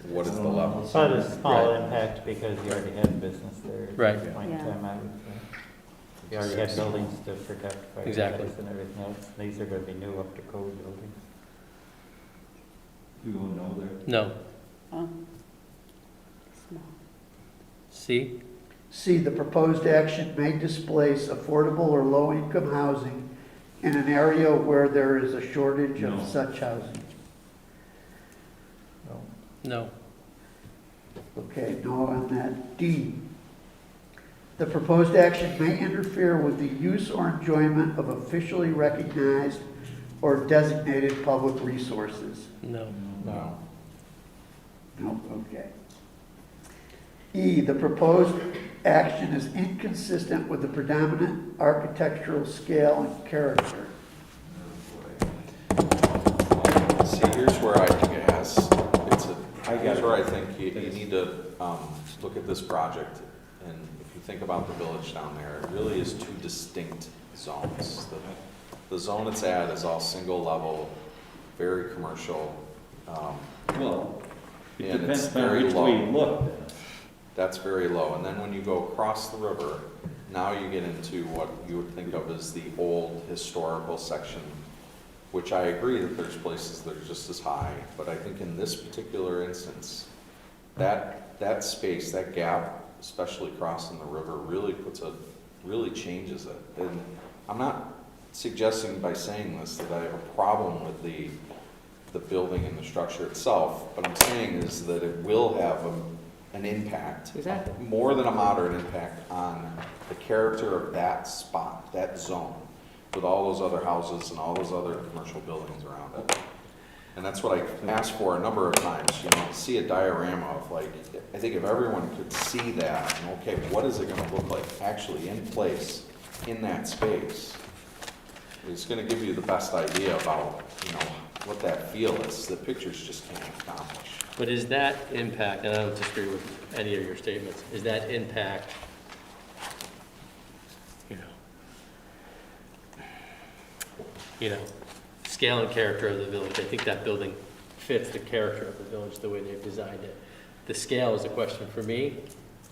what is the level? But a small Right. impact, because you already had business there at Right. this point in Yeah. time, I would say. You already had buildings to protect fire Exactly. and everything else. These are going to be new up to code buildings. You don't know there. no. Oh. Small. C? C, the proposed action may displace affordable or low-income housing in an area where there is a shortage No. of such housing? No. Okay, no on that. D, the proposed action may interfere with the use or enjoyment of officially recognized or designated public resources. No. No. No, okay. E, the proposed action is inconsistent with the predominant architectural scale and character. See, here's where I think it has, here's it. where I think you need to look at this project, and if you think about the village down there, it really is two distinct zones. The zone it's at is all single level, very commercial, Well, it and depends it's on very which way you low. look. then. That's very low. And then when you go across the river, now you get into what you would think of as the old historical section, which I agree that there's places that are just as high, but I think in this particular instance, that space, that gap, especially crossing the river, really changes it. And I'm not suggesting by saying this that I have a problem with the building and the structure itself, but I'm saying is that it will have an impact. Exactly. More than a moderate impact on the character of that spot, that zone, with all those other houses and all those other commercial buildings around it. And that's what I asked for a number of times, see a diorama of like, I think if everyone could see that, and okay, what is it gonna look like actually in place in that space? It's gonna give you the best idea about, what that feel is, that pictures just can't accomplish. But is that impact, and I don't disagree with any of your statements, is that impact, scale and character of the village? I think that building fits the character of the village the way they've designed it. The scale is a question for me,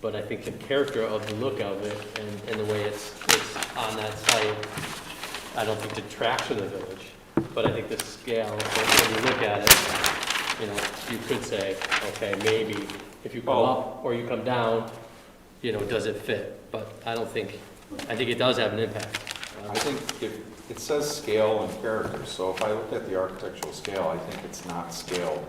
but I think the character of the look of it and the way it's on that site, I don't think detracts from the village. But I think the scale, when you look at it, you could say, okay, maybe if you come up or you come down, does it fit? But I think it does have an impact. I think it says scale and character, so if I look at the architectural scale, I think it's not scaled.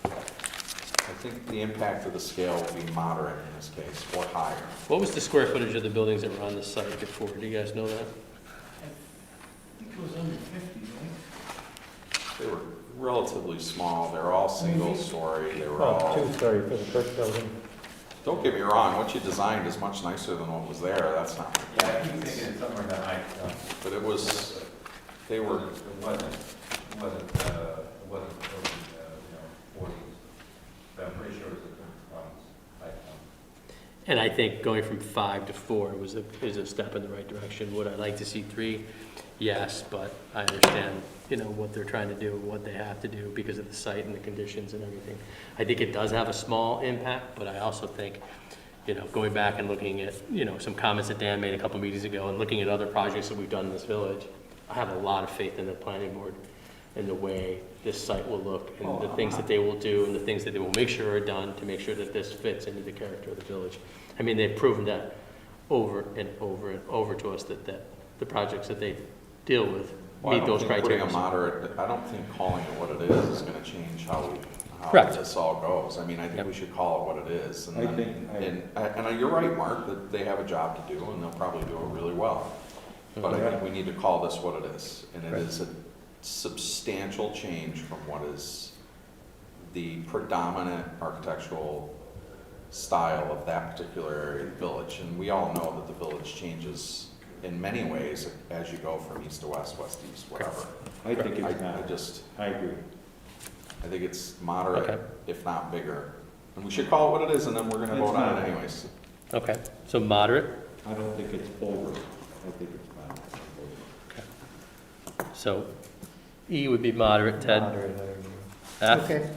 I think the impact of the scale will be moderate in this case, or higher. What was the square footage of the buildings that were on the site before? Do you guys know that? I think it was under 50, right? They were relatively small, they were all single story, they were all, Two-story for the first building. don't get me wrong, what you designed is much nicer than what was there, that's not. Yeah, I keep thinking it's somewhere in that height. But it was, they were, It wasn't 40s, but I'm pretty sure it was a height. And I think going from 5 to 4 is a step in the right direction. Would I like to see 3? Yes, but I understand, what they're trying to do, what they have to do because of the site and the conditions and everything. I think it does have a small impact, but I also think, going back and looking at, some comments that Dan made a couple meetings ago and looking at other projects that we've done in this village, I have a lot of faith in the planning board and the way this site will look and the things that they will do and the things that they will make sure are done to make sure that this fits into the character of the village. I mean, they've proven that over and over and over to us that the projects that they deal with meet those criteria. I don't think calling it what it is gonna change how Correct. this all goes. I mean, I think Yep. we should call it what it is. And I then- think- And you're right, Mark, that they have a job to do, and they'll probably do it really well. But I think we need to call this what it is, and it is a substantial change from what is the predominant architectural style of that particular area of the village. And we all know that the village changes in many ways as you go from east to west, west to east, whatever. I think it's I not. just, I agree. I think it's moderate, Okay. if not bigger. And we should call it what it is, and then we're gonna It's vote on it not. anyways. Okay, so moderate. I don't think it's over. I think it's not. So E would be moderate, Ted. Moderate, I agree. F? Okay.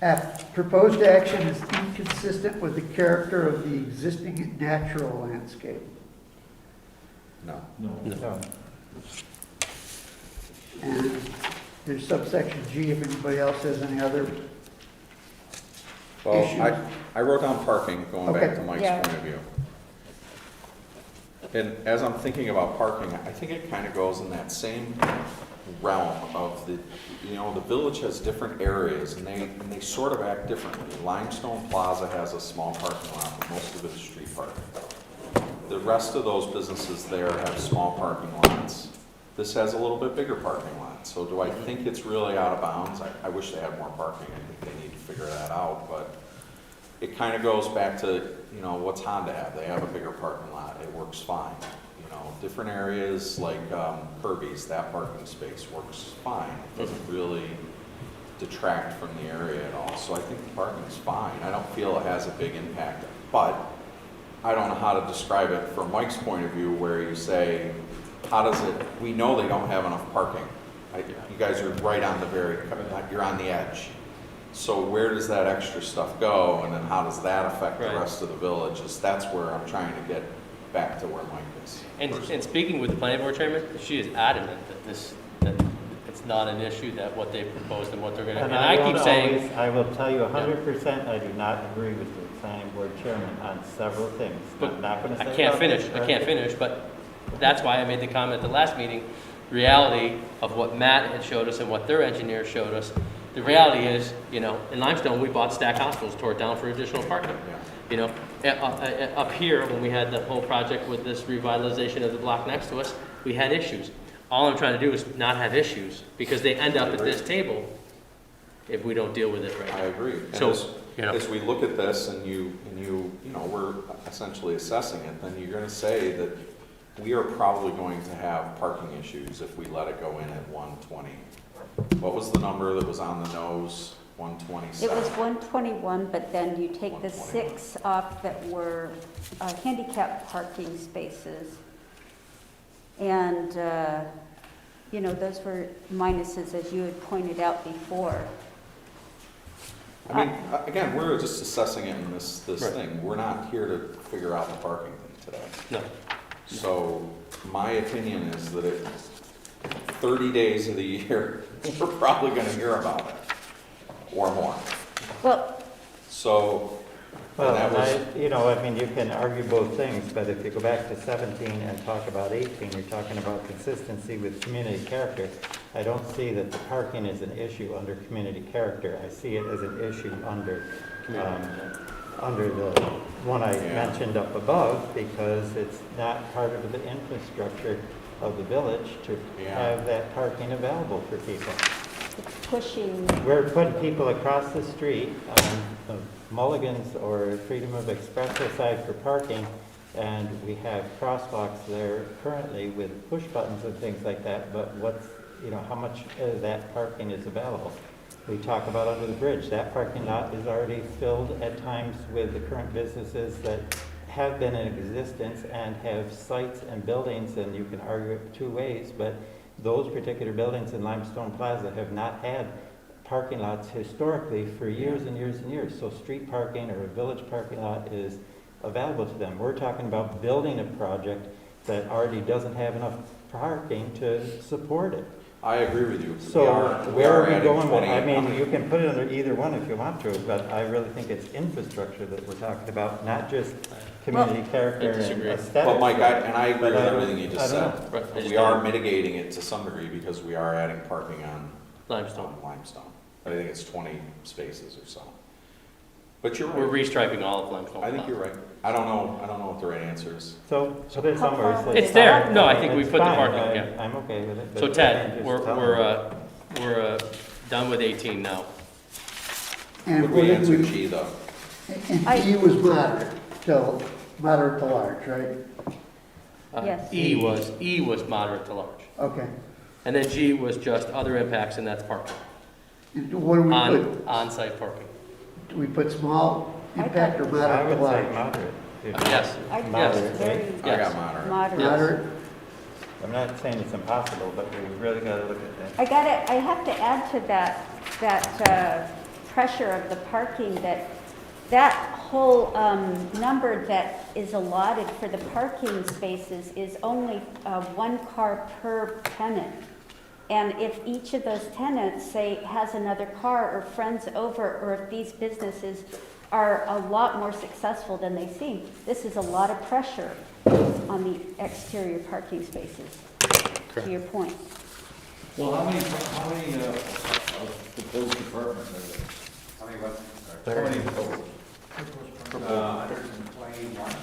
F, proposed action is inconsistent with the character of the existing natural landscape. No. No. No. And there's subsection G, if anybody else has any other. Well, Issues? I wrote down parking, going back Okay. to Mike's Yeah. point of view. And as I'm thinking about parking, I think it kind of goes in that same realm of the, the village has different areas and they sort of act differently. Limestone Plaza has a small parking lot, but most of it is street parking. The rest of those businesses there have small parking lots. This has a little bit bigger parking lot. So do I think it's really out of bounds? I wish they had more parking. I think they need to figure that out, but it kind of goes back to, what's Honda have? They have a bigger parking lot. It works fine. Different areas like Kirby's, that parking space works fine. It doesn't really detract from the area at all. So I think the parking is fine. I don't feel it has a big impact, but I don't know how to describe it from Mike's point of view where you say, we know they don't have enough parking. You guys are right on you're on the edge. So where does that extra stuff go? And then how does that affect the rest of the village? That's where I'm trying to get back to where Mike is. And speaking with the planning board chairman, she is adamant that it's not an issue, that what they proposed and what they're going to, and I keep saying. I will tell you 100%, I do not agree with the planning board chairman on several things. But I'm not going to say I can't finish, but that's why I made the comment at the last meeting. Reality of what Matt had showed us and what their engineer showed us. The reality is, in Limestone, we bought Stack Hospitals, tore it down for additional parking. Up here, when we had the whole project with this revitalization of the block next to us, we had issues. All I'm trying to do is not have issues, because they end up at this table if we don't deal with it right now. I agree. So, as we look at this and we're essentially assessing it, then you're going to say that we are probably going to have parking issues if we let it go in at 120. What was the number that was on the nose? 127. It was 121, but then you take the 6 off that were handicap parking spaces. And, those were minuses, as you had pointed out before. I mean, again, we're just assessing it in this thing. We're not here to figure out the parking thing today. No. So my opinion is that 30 days of the year, we're probably going to hear about it. Or more. Well, you can argue both things, but if you go back to 17 and talk about 18, you're talking about consistency with community character. I don't see that the parking is an issue under community character. I see it as an issue under the one I mentioned up above, because it's not part of the infrastructure of the village to have that parking available for people. We're putting people across the street on Mulligan's or Freedom of Express side for parking, and we have crosswalks there currently with push buttons and things like that, but how much of that parking is available? We talk about under the bridge. That parking lot is already filled at times with the current businesses that have been in existence and have sites and buildings, and you can argue it two ways, but those particular buildings in Limestone Plaza have not had parking lots historically for years and years and years. So street parking or a village parking lot is available to them. We're talking about building a project that already doesn't have enough parking to support it. I agree with you. So where are we going with it? I mean, you can put it under either one if you want to, but I really think it's infrastructure that we're talking about, not just community character and aesthetics. Well, Mike, I agree with everything you just said. We are mitigating it to some degree because we are adding parking on Limestone. I think it's 20 spaces or so. But you're right. We're restriping all of Limestone. I think you're right. I don't know what the right answer is. So put it somewhere. It's there. No, I think we put the parking. I'm okay with it. So Ted, we're done with 18 now. And we answer G though. And G was moderate to large, right? Yes. E was moderate to large. Okay. And then G was just other impacts, and that's parking. And what do we put? On-site parking. Do we put small impact or I moderate would to large? say moderate. Yes. I think Yes. it's very I got moderate. moderate. Moderate? I'm not saying it's impossible, but we really got to look at that. I have to add to that pressure of the parking, that whole number that is allotted for the parking spaces is only 1 car per tenant. And if each of those tenants, say, has another car or friends over, or if these businesses are a lot more successful than they seem, this is a lot of pressure on the exterior parking spaces, to your point. Well, how many proposed apartments are there? How many what? How many proposed? 121.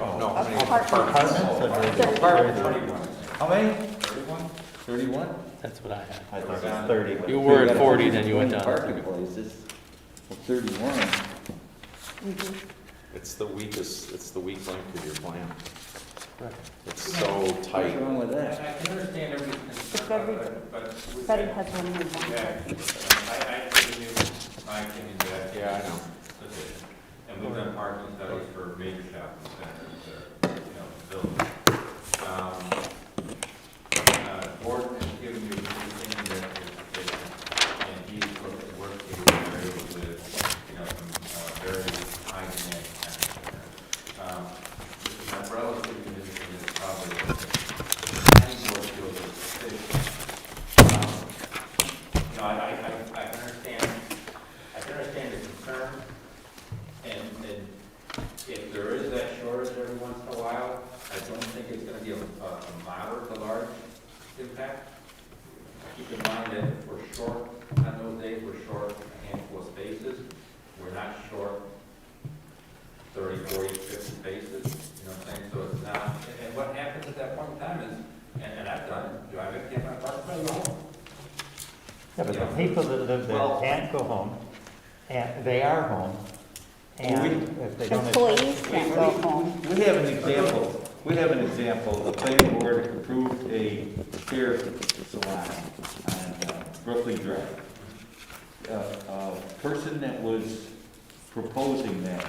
Oh, no, how many Apartments. apartments? How many? 31? 31? That's what I had. I thought it was 30. but- You were at got 40, then you went 20 down. Parking places, well, 31. Mhm. It's the weak link of your plan. Right. It's so What's tight. wrong with I that? can understand everything. If every- But it has one more one. Yeah, I give you my opinion that. Yeah, I know. Sufficient. And we've done parking studies for major shopping centers, buildings. Gordon has given you everything that is sufficient, and he's working very with, some very high demand kind of relatively new thing is probably any board feels is sufficient. I can understand the concern, and if there is that shortage every once in a while, I don't think it's gonna be a moderate to large impact. Keep in mind that if we're short, on those days, we're short a handful of spaces, we're not short 30, 40, 50 spaces, you know what I'm saying? So it's not, and what happens at that point in time is, and I've done it, do I have to get my apartment home? Yeah, but the people that live there Well- can't go home, and they are home, and if they don't. Employees can't go home. We have an example, the planning board approved a hair salon on Brooklyn Drive. A person that was proposing that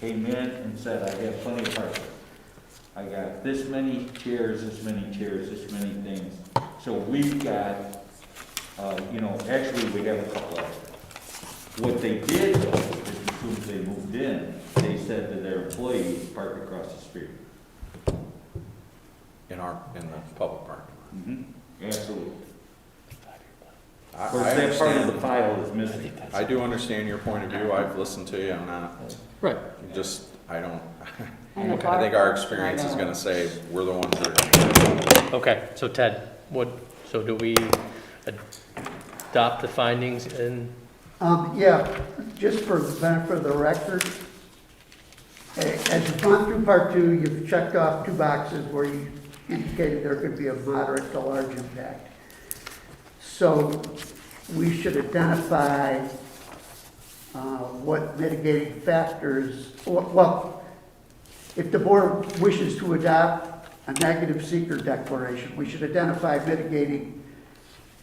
came in and said, I have plenty of parking. I got this many chairs, this many things. So we've got, actually we have a couple of them. What they did though, is as soon as they moved in, they said to their employees, park across the street. In the public parking Absolutely. lot. Of course, I that part of the understand, file is missing. I do understand your point of view, I've listened to you, I'm not, Right. I don't, And the I think our bar- experience is gonna say, we're the ones that are. Okay, so Ted, so do we adopt the findings in? Yeah, just for the benefit of the record, as you've gone through part two, you've checked off 2 boxes where you indicated there could be a moderate to large impact. So we should identify what mitigating factors, well, if the board wishes to adopt a negative seeker declaration, we should identify mitigating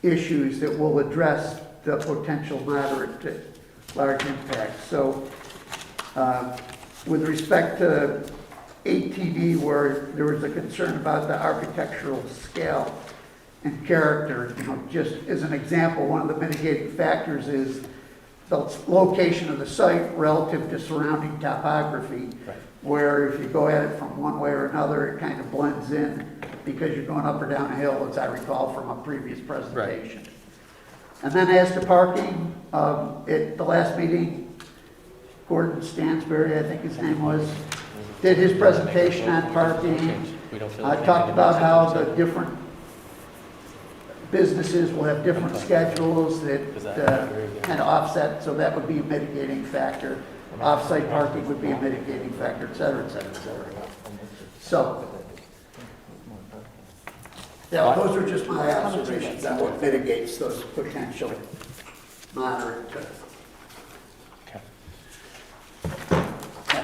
issues that will address the potential moderate to large impact. So with respect to ATD, where there was a concern about the architectural scale and character, just as an example, one of the mitigating factors is the location of the site relative to surrounding topography, where if you go at it from one way or another, it kind of blends in because you're going up or down a hill, as I recall from a previous presentation. And then as to parking, at the last meeting, Gordon Stansberry, I think his name was, did his presentation on parking. Talked about how the different businesses will have different schedules that kind of offset, so that would be a mitigating factor. Off-site parking would be a mitigating factor, et cetera, et cetera, et cetera. So, yeah, those are just my observations on what mitigates those potential moderate.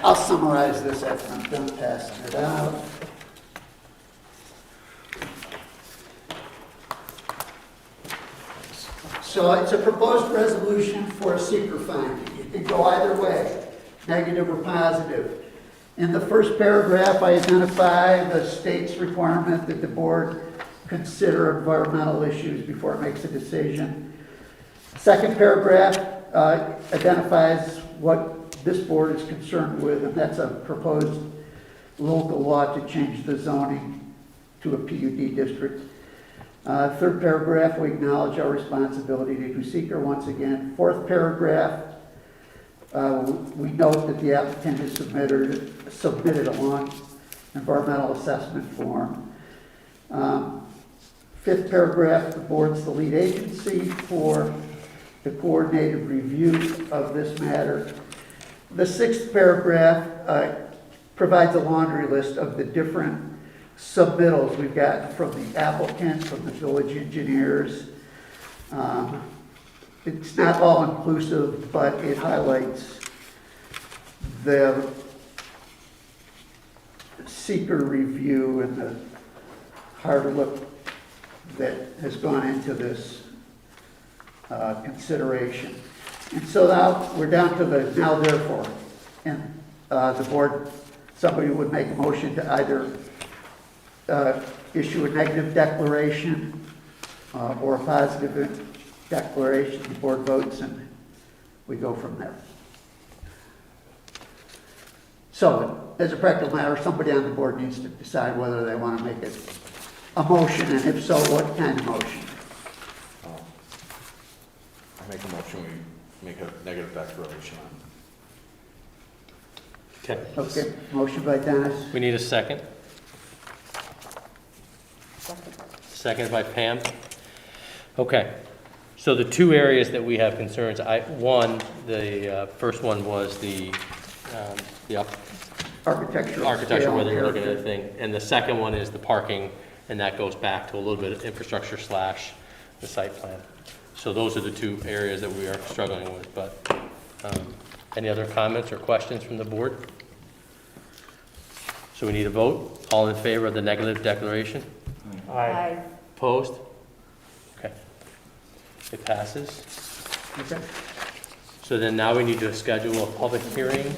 I'll summarize this after I'm done passing it out. So it's a proposed resolution for a seeker finding. It can go either way, negative or positive. In the first paragraph, I identify the state's requirement that the board consider environmental issues before it makes a decision. Second paragraph identifies what this board is concerned with, and that's a proposed local law to change the zoning to a PUD district. Third paragraph, we acknowledge our responsibility to do seeker once again. Fourth paragraph, we note that the applicant has submitted along environmental assessment form. Fifth paragraph, the board's the lead agency for the coordinated review of this matter. The sixth paragraph provides a laundry list of the different submittals we've gotten from the applicant, from the village engineers. It's not all inclusive, but it highlights the seeker review and the hard look that has gone into this consideration. And so now we're down to the now therefore. And the board, somebody would make a motion to either issue a negative declaration or a positive declaration. The board votes and we go from there. So, as a practical matter, somebody on the board needs to decide whether they want to make it a motion, and if so, what kind of motion? I make a motion, we make a negative declaration on. Okay. Okay, motion by Dennis. We need a second. Second by Pam. Okay. So the two areas that we have concerns, the first one was the Architectural. whether you're looking at a thing, and the second one is the parking, and that goes back to a little bit of infrastructure / the site plan. So those are the two areas that we are struggling with, but any other comments or questions from the board? So we need a vote. All in favor of the negative declaration? Aye. Opposed? Okay. It passes. Okay. So then now we need to schedule a public hearing,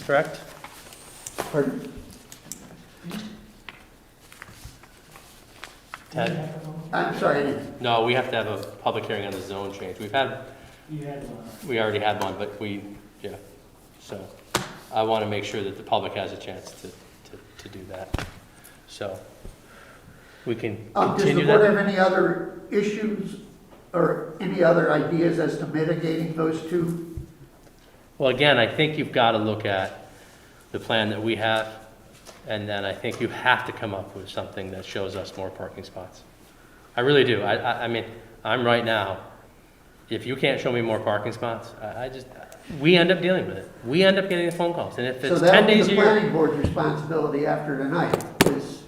correct? Pardon? Ted? I'm sorry, No, we have to have a public hearing on the zone change. You had one. We already had one, but yeah. So I want to make sure that the public has a chance to do that. So we can does the continue board that. have any other issues or any other ideas as to mitigating those two? Well, again, I think you've got to look at the plan that we have, and then I think you have to come up with something that shows us more parking spots. I really do. I mean, I'm right now, if you can't show me more parking spots, we end up dealing with it. We end up getting the phone calls, and if So it's that'll 10 be days a the year. planning board's responsibility after tonight is,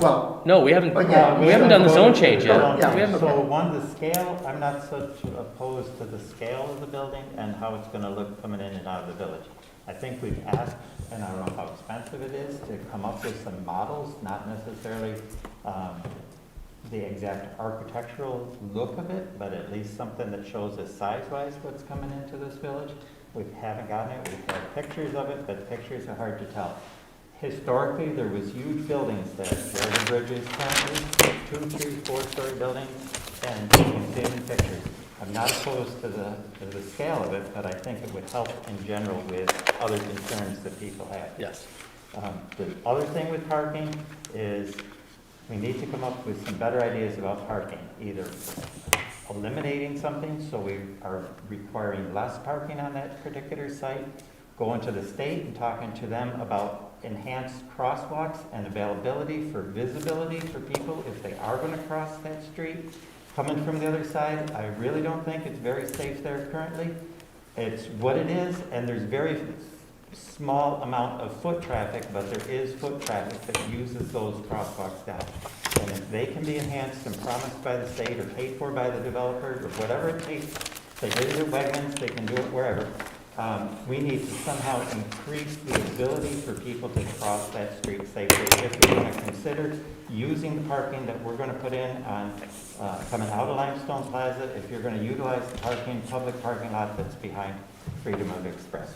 well, No, we haven't, Again, we haven't done the zone change yet. Yeah. We haven't- So one, the scale, I'm not such opposed to the scale of the building and how it's gonna look coming in and out of the village. I think we've asked, and I don't know how expensive it is, to come up with some models, not necessarily the exact architectural look of it, but at least something that shows us size-wise what's coming into this village. We haven't gotten it, we've got pictures of it, but pictures are hard to tell. Historically, there was huge buildings there, where the bridge is currently, 2, 3, 4-story buildings, and you can see them in pictures. I'm not opposed to the scale of it, but I think it would help in general with other concerns that people have. Yes. The other thing with parking is we need to come up with some better ideas about parking, either eliminating something so we are requiring less parking on that particular site, going to the state and talking to them about enhanced crosswalks and availability for visibility for people if they are going to cross that street. Coming from the other side, I really don't think it's very safe there currently. It's what it is, and there's very small amount of foot traffic, but there is foot traffic that uses those crosswalks down. And if they can be enhanced and promised by the state or paid for by the developer or whatever it takes, they did it at Wegmans, they can do it wherever. We need to somehow increase the ability for people to cross that street safely. If we're going to consider using the parking that we're going to put in on coming out of Limestone Plaza, if you're going to utilize the public parking lot that's behind Freedom of Express.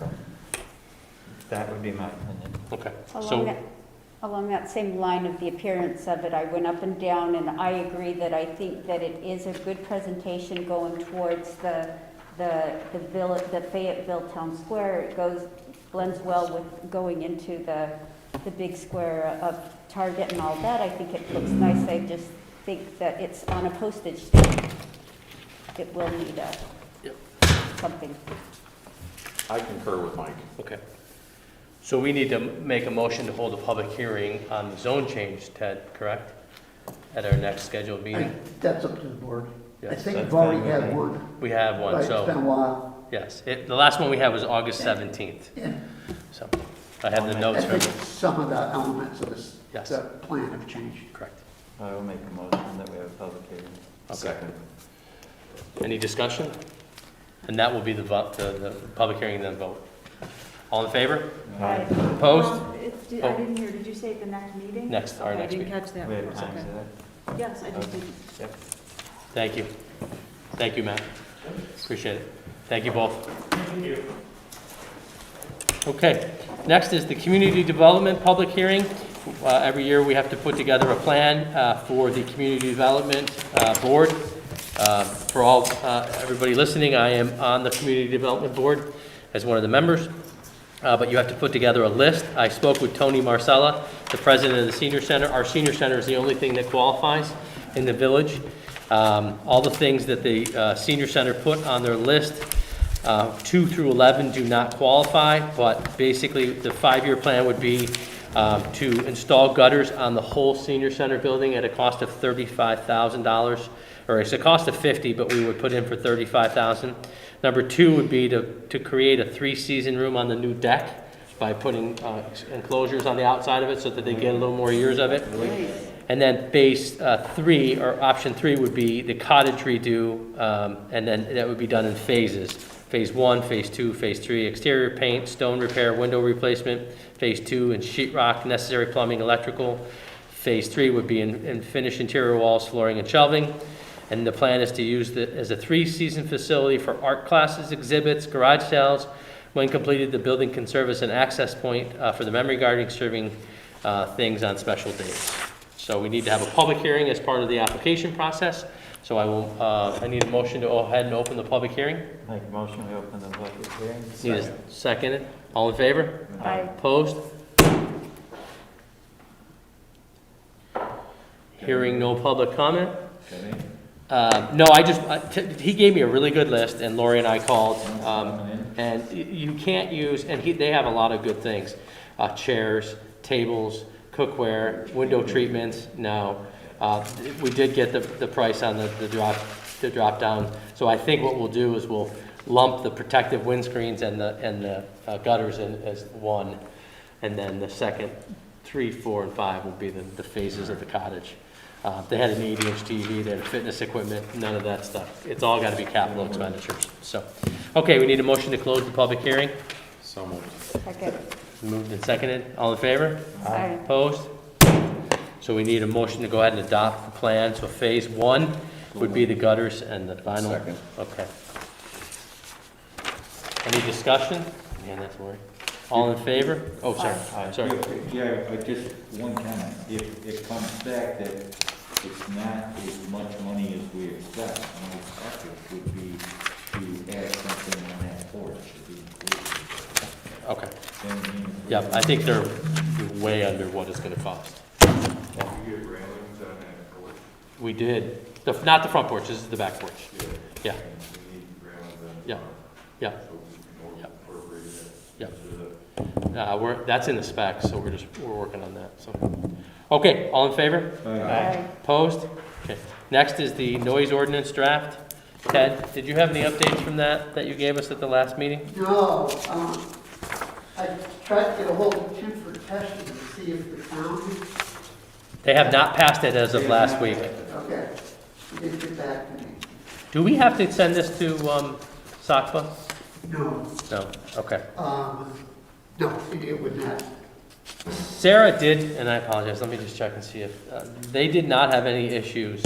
That would be my opinion. Okay. Along that same line of the appearance of it, I went up and down, and I agree that I think that it is a good presentation going towards the Fayetteville Town Square. It blends well with going into the big square of Target and all that. I think it looks nice. I just think that it's on a postage stamp. It will need something. I concur with Mike. Okay. So we need to make a motion to hold a public hearing on the zone change, Ted, correct? At our next scheduled meeting? That's up to the board. I Yes, think that's we've already fine with had me. one, we have one, but it's been so, a while. yes. The last one we had was August 17th, Yeah. so I have the I notes from think it. some of the elements of this, Yes. the plan have changed. Correct. I will make a motion that we have a public hearing. Second. Any discussion? And that will be the vote, the public hearing and then vote. All in favor? Opposed? I didn't hear, did you say at the next meeting? Next, our Okay, next I meeting. didn't catch that. We have Okay. time for that? Yes, I just didn't. Yep. Thank you. Thank you, Matt. Appreciate it. Thank you both. Okay, next is the community development public hearing. Every year, we have to put together a plan for the community development board. For all, everybody listening, I am on the community development board as one of the members. But you have to put together a list. I spoke with Tony Marcella, the president of the senior center. Our senior center is the only thing that qualifies in the village. All the things that the senior center put on their list, 2 through 11 do not qualify, but basically the 5-year plan would be to install gutters on the whole senior center building at a cost of $35,000, or it's a cost of $50,000, but we would put in for $35,000. Number 2 would be to create a 3-season room on the new deck by putting enclosures on the outside of it so that they get a little more years of it. And then phase 3, or option 3, would be the cottage redo, and then that would be done in phases. Phase 1, phase 2, phase 3, exterior paint, stone repair, window replacement. Phase 2, and sheetrock, necessary plumbing, electrical. Phase 3 would be in finished interior walls, flooring, and shelving. And the plan is to use it as a 3-season facility for art classes, exhibits, garage sales. When completed, the building can serve as an access point for the memory garden, serving things on special days. So we need to have a public hearing as part of the application process. So I need a motion to go ahead and open the public hearing. Make a motion, we open the public hearing. Need a second? All in favor? Aye. Opposed? Hearing no public comment? No, he gave me a really good list, and Lori and I called, and you can't use, and they have a lot of good things. Chairs, tables, cookware, window treatments, no. We did get the price on the drop down, so I think what we'll do is we'll lump the protective windscreens and the gutters in as one, and then the second 3, 4, and 5 will be the phases of the cottage. They had an 80-inch TV, they had fitness equipment, none of that stuff. It's all got to be capital expenditures. So, okay, we need a motion to close the public hearing. So moved. Second. Moved and seconded. All in favor? Aye. Opposed? So we need a motion to go ahead and adopt the plan. So phase 1 would be the gutters and the final. Second. Okay. Any discussion? Man, that's worried. All in favor? Oh, sorry. Sorry. Yeah, just one comment. If it comes back that it's not as much money as we expect, and we expect it would be to add something on that porch to be included. Okay. Then Yeah, I think they're way under what it's going to cost. You get railings on that porch? We did. Not the front porch, this is the back porch. Yeah. We need railings on the Yeah. front. Yeah. So we can incorporate that. Yeah. into the- That's in the specs, so we're working on that, so. Okay, all in favor? Aye. Opposed? Okay. Next is the noise ordinance draft. Ted, did you have any updates from that you gave us at the last meeting? No, I tried to get a hold of Tim for testing to see if the town, They have not passed it as of last week. okay, he didn't get back to me. Do we have to send this to SACPA? No, No, okay. no, it would not. Sarah did, and I apologize, let me just check and see if, they did not have any issues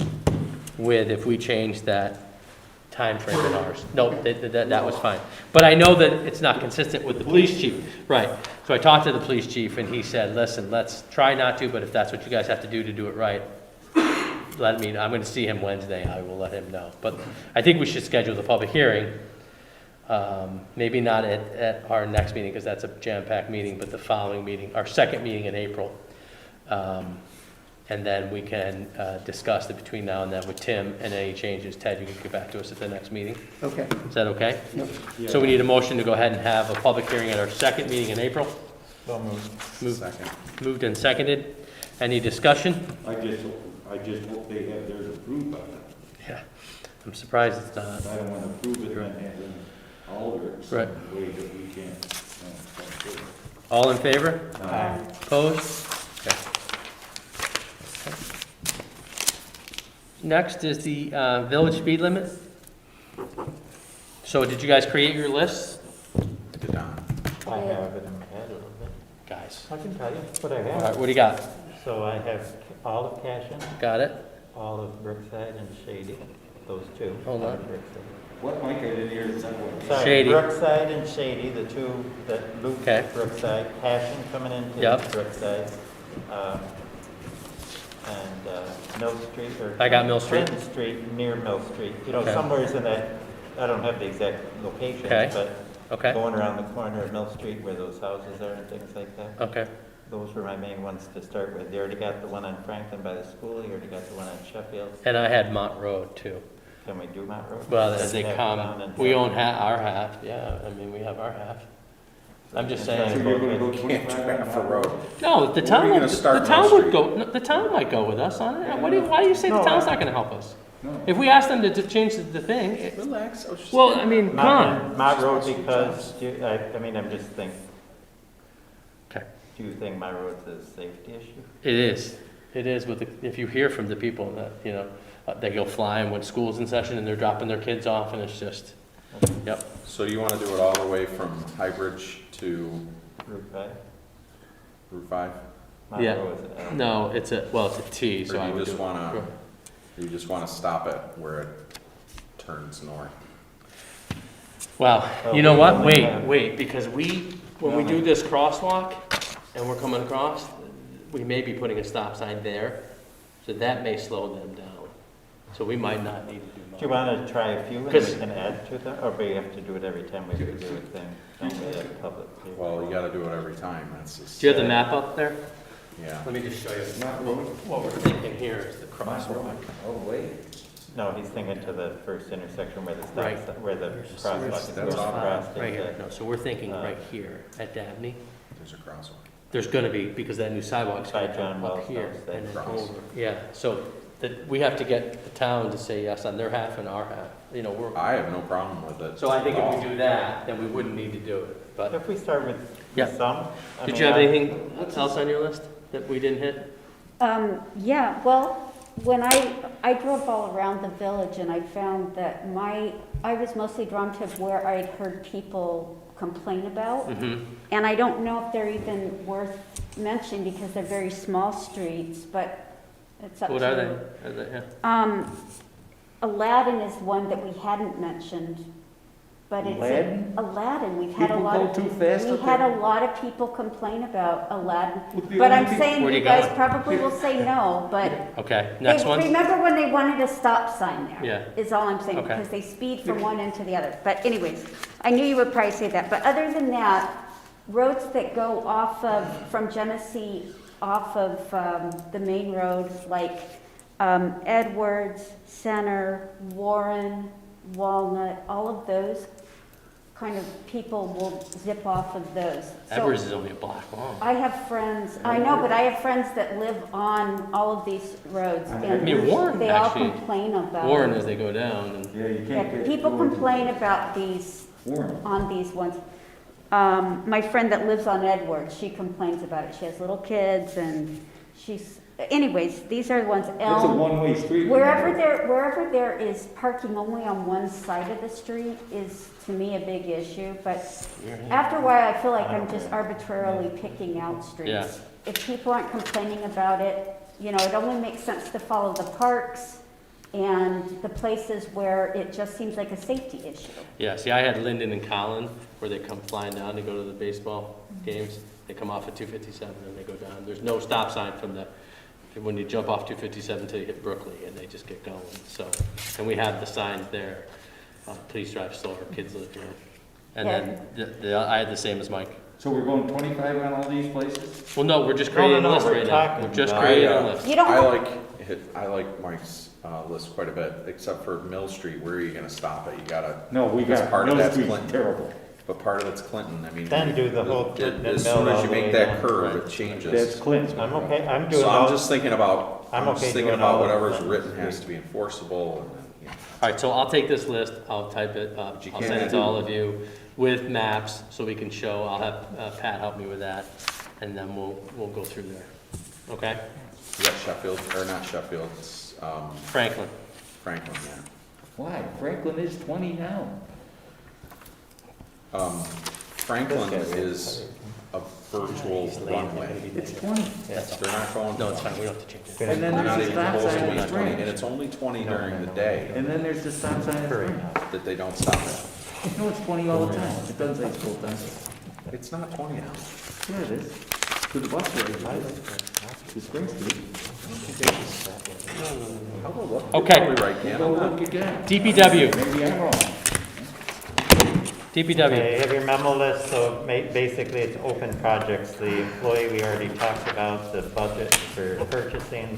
with if we changed that time frame in ours. No, that was fine. But I know that it's not consistent with the police chief. Right. So I talked to the police chief, and he said, listen, let's try not to, but if that's what you guys have to do it right, I'm going to see him Wednesday, I will let him know. But I think we should schedule the public hearing. Maybe not at our next meeting, because that's a jam-packed meeting, but the following meeting, our second meeting in April. And then we can discuss it between now and then with Tim, and any changes, Ted, you can get back to us at the next meeting. Okay. Is that okay? Yep. So we need a motion to go ahead and have a public hearing at our second meeting in April. So moved. Second. Moved and seconded. Any discussion? I just hope they have theirs approved by then. Yeah. I'm surprised it's not. I don't want to approve it and have them alter it some Right. way that we can't. All in favor? Aye. Opposed? Okay. Next is the village speed limit. So did you guys create your list? Did not. I have it in my head a little bit. Guys. I can tell you what I All have. right, what do you got? So I have all of Cashin, Got it? all of Brookside and Shady, those two. Hold on. Brookside. What, Mike, I didn't hear the second one. Sorry, Shady. Brookside and Shady, the two that loop Okay. Brookside, Cashin coming into Yep. Brookside. And Mill Street or. I got Mill Street. Clinton Street, near Mill Street. You know, Okay. somewhere's in that, I don't have the exact location, Okay. but Okay, going around the corner of Mill Street where those houses are and things like that. okay. Those were my main ones to start with. You already got the one on Franklin by the school, you already got the one on Sheffield. And I had Mont Road too. Can we do Mount Road? Well, as they Have come, down and we down. own our half, yeah, I mean, we have our half. I'm just So saying, you're gonna go Can't 25 do half a on that road. no, the Where town, are you gonna the start town Mill would Street? go, no, the town might go with us on it. Why do you say the No, town's I- not gonna help us? No. If we ask them to change the thing, Relax. I was just- well, I mean, come on. Mount Road because, I mean, I'm just thinking. Okay. Do you think Mount Road's a safety issue? It is with, if you hear from the people that, you know, they go flying when school's in session and they're dropping their kids off and it's just, yep. So you wanna do it all the way from High Bridge to Route 5? Route 5? Mount Yeah. Road is an L. No, it's a T, so Or I you would just do. wanna, you just wanna stop it where it turns north? Well, Oh, you know we what? only Wait, have- wait, because when we do this crosswalk and we're coming across, we may be putting a stop sign there, so that may slow them down. So we might not need to do Do you more. want to try a few and then we can add to them, or do we have to do it every time we do a thing? Don't we have public? hearing? Well, you gotta do it every time, that's just. Do you have the map up there? Yeah. Let me just show you. Mount Road? What we're thinking here is the crosswalk. Oh, wait. No, he's thinking to the first intersection where the Right. stop, where the crosswalk is That's going all. across. Right here, into- no, so we're thinking right here at Dabney. There's a crosswalk. There's gonna be, because that new sidewalk's By gonna John come up Wells here house, that and then cross. over. Yeah, so that, we have to get the town to say yes on their half and our half, you know, we're. I have no problem with it. So I think at all. if we do that, then we wouldn't need to do it, but. If we start with Yeah. some. I Did mean, you have I- anything else on your list that we didn't hit? Yeah, well, when I drove all around the village and I found that I was mostly drawn to where I'd heard people complain about. Mm-hmm. And I don't know if they're even worth mentioning because they're very small streets, but it's up to. What are they? Yeah. Aladdin is one that we hadn't mentioned, but it's. Aladdin? Aladdin, we've had a People lot go of. too fast We up had there? a lot of people complain about Aladdin, With the but I'm Olympic- saying Where are you you guys going? probably will say no, but. Okay, next one? Remember when they wanted a stop sign there? Yeah. Is all I'm saying, Okay. because they speed from one end to the other. But anyways, I knew you would probably say that. But other than that, roads that go off of, from Genesee, off of the main road, like Edwards, Center, Warren, Walnut, all of those kind of people will zip off of those. So- Edwards is only a block long. I have friends, I know, but I have friends that live on all of these roads. I mean, Warren, They all actually, complain about. Warren as they go down and. Yeah, you Yeah, can't get. people through it. complain about these, Warren. on these ones. My friend that lives on Edwards, she complains about it. She has little kids and she's, anyways, these are the ones, It's a Elm. one-way street. Wherever there is parking only on one side of the street is, to me, a big issue. But after a while, I feel like I'm just arbitrarily picking out streets. Yeah. If people aren't complaining about it, you know, it only makes sense to follow the parks and the places where it just seems like a safety issue. Yeah, see, I had Lyndon and Colin, where they come flying down to go to the baseball games. They come off at 257 and they go down. There's no stop sign from when you jump off 257 till you hit Brooklyn, and they just get going. So, and we have the signs there, please drive slower, kids live here. And then I had the same as Mike. So we're going 25 on all these places? Well, no, we're just No, creating no, a list we're right now. talking We're just about- creating a list. You don't I like Mike's list quite a bit, except for Mill Street. Where are you gonna stop it? You gotta. No, we That's got, part of Mill that's Street's Clinton. terrible. But part of it's Clinton, I mean. Then do the whole Clinton and As Mill soon as all you the way make that down. curve, Right. it changes. That's Clinton. I'm okay, I'm doing So I'm all, just thinking about, I'm I'm just okay thinking doing about all of whatever's Clinton written Street. has to be enforceable and then, you know. All right, so I'll take this list, I'll type it up, But you I'll can't send it to do- all of you with maps so we can show, I'll have Pat help me with that, and then we'll go through there. Okay? You got Sheffield, or not Sheffield, it's, Franklin. Franklin, yeah. Why? Franklin is 20 now. Franklin is a virtual runway. It's 20. They're not going. No, it's fine, we don't have to change it. And then They're not there's a even stop supposed to sign be at 20, and Branch. it's only 20 during the day And then there's the stop sign at Branch. that they don't stop at. No, it's 20 all the time. It doesn't say it's full time. It's not 20 now. Yeah, it is. To the bus driver. To Spring Street. I'll go look. Okay. You're probably right, Ken. Go look again. DPW, Maybe I'm wrong. DPW. Okay, you have your memo list, so basically it's open projects. The employee, we already talked about, the budget for purchasing,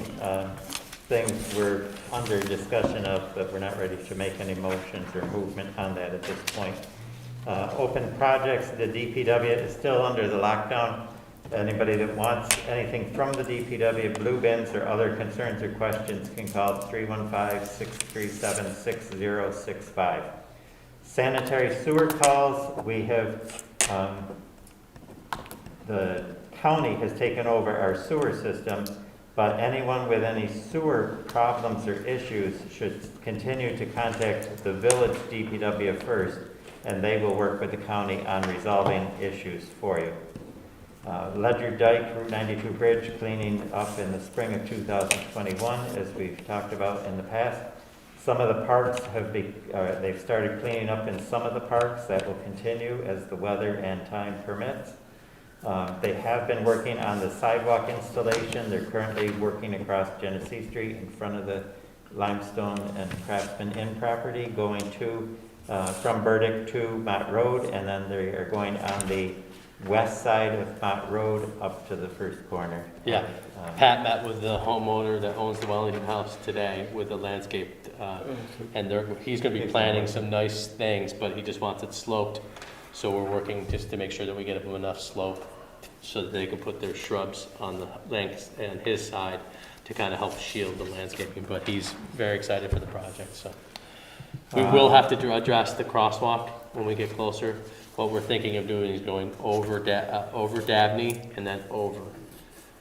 things we're under discussion of, but we're not ready to make any motions or movement on that at this point. Open projects, the DPW is still under the lockdown. Anybody that wants anything from the DPW, blue bins or other concerns or questions can call 315-637-6065. Sanitary sewer calls, we have, the county has taken over our sewer system, but anyone with any sewer problems or issues should continue to contact the village DPW first, and they will work with the county on resolving issues for you. Ledger Dyke, Route 92 Bridge, cleaning up in the spring of 2021, as we've talked about in the past. Some of the parks they've started cleaning up in some of the parks. That will continue as the weather and time permits. They have been working on the sidewalk installation. They're currently working across Genesee Street in front of the Limestone and Craftsman Inn property, going to, from Burdick to Mott Road, and then they are going on the west side of Mott Road up to the first corner. Yeah, Pat met with the homeowner that owns the Wellington House today with the landscape, and he's gonna be planning some nice things, but he just wants it sloped. So we're working just to make sure that we get him enough slope so that they can put their shrubs on the length and his side to kind of help shield the landscaping, but he's very excited for the project, so. We will have to address the crosswalk when we get closer. What we're thinking of doing is going over Dabney and then over,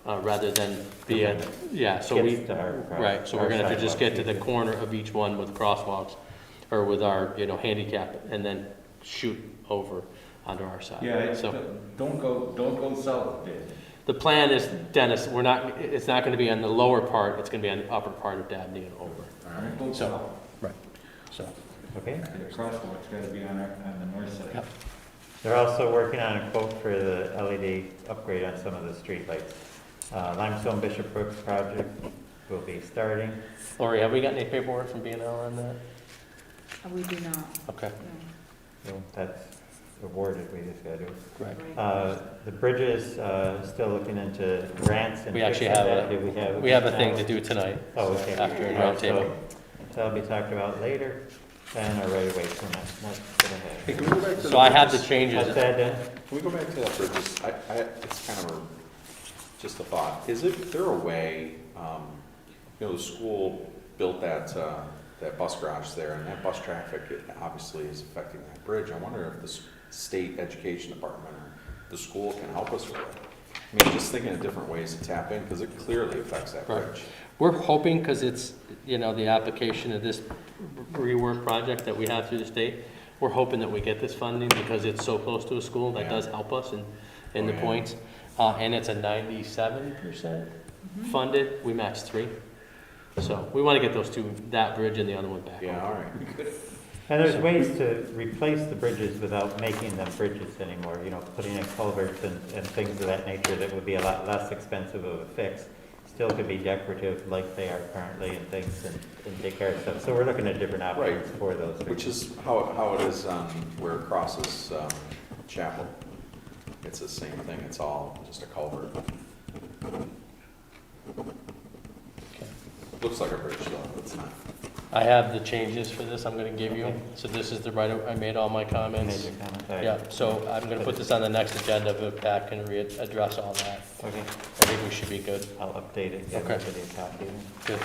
rather than be at, yeah, so we, Gets to our right, so we're gonna have to just get to the sidewalks. corner of each one with crosswalks, or with our, handicap, and then shoot over onto our side. Yeah, So don't go south there. the plan is, Dennis, it's not gonna be on the lower part, it's gonna be on the upper part of Dabney and over. Don't go So- south. So, Okay. The crosswalk's gotta be on the north side. Yep. They're also working on a quote for the LED upgrade on some of the streetlights. Limestone Bishop Brooks project will be starting. Lori, have we got any paperwork from B&L on that? We do not, Okay, no. So that's awarded, we just gotta do it. great. The bridges, still looking into grants and. We actually fixing have that. Do We have a thing to do tonight. Oh, okay. After a All right, roundtable. so that'll be talked about later, and our right of way permit, that's gonna Hey, happen. can we go back to So I have the bridges? changes. What's that, Dan? Can we go back to that bridges? It's kind of just a thought. Is there a way, the school built that bus garage there, and that bus traffic, it obviously is affecting that bridge. I wonder if the state education department or the school can help us with it. I mean, just thinking of different ways to tap in, because it clearly affects that Right. bridge. We're hoping, because it's, the application of this rework project that we have through the state, we're hoping that we get this funding because it's so close to a school. That Yeah. does help us in Oh, the yeah. points. And it's a 97% funded. We match 3. So we want to get those two, that bridge and the other one back. Yeah, all right. And there's ways to replace the bridges without making them bridges anymore, putting in culverts and things of that nature that would be a lot less expensive of a fix. Still could be decorative like they are currently and things and take care of stuff. So we're looking at different options Right. for those. Which is how it is where it crosses Chapel. It's the same thing, it's all just a culvert. Looks like a bridge though, it's not. I have the changes for this I'm gonna give you. Okay. So this is the right, I made all my comments. Major comment. All right. Yeah, so I'm gonna put this on the next agenda, but Pat can address all that. Okay, I think we should be good. I'll update it, get Okay. everybody a copy. Good.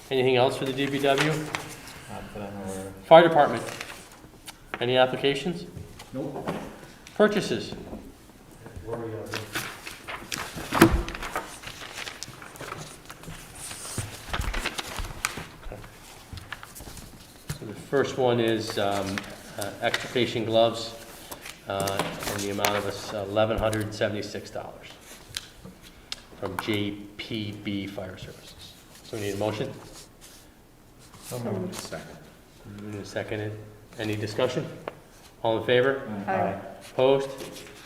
Anything else for the DPW? Not that I'm aware of. Fire department? Any applications? Nope. Purchases? So the first one is extrication gloves in the amount of $1,176 from JPB Fire Services. So we need a motion? Second. Seconded. Any discussion? All in favor? Aye. Opposed?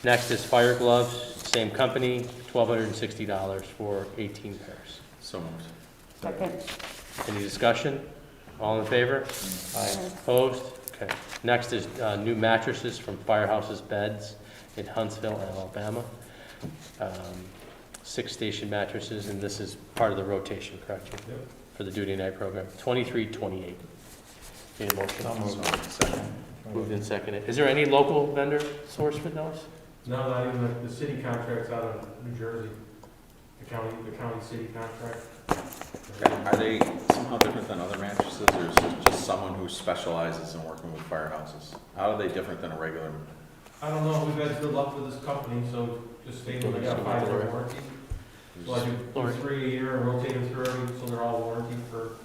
Next is fire gloves, same company, $1,260 for 18 pairs. So moved. Second. Any discussion? All in favor? Opposed? Okay. Next is new mattresses from Firehouse's Beds in Huntsville, Alabama. 6 station mattresses, and this is part of the rotation, correct? Yep. For the duty night program, 2328. Need a motion? Second. Moved and seconded. Is there any local vendor source for those? No, not even the city contract's out of New Jersey, the county city contract. Are they somehow different than other mattresses, or is it just someone who specializes in working with firehouses? How are they different than a regular? I don't know, we've had good luck with this company, so just stay with, I got a 5-year warranty. So I do 3 a year and rotate them through so they're all warranted for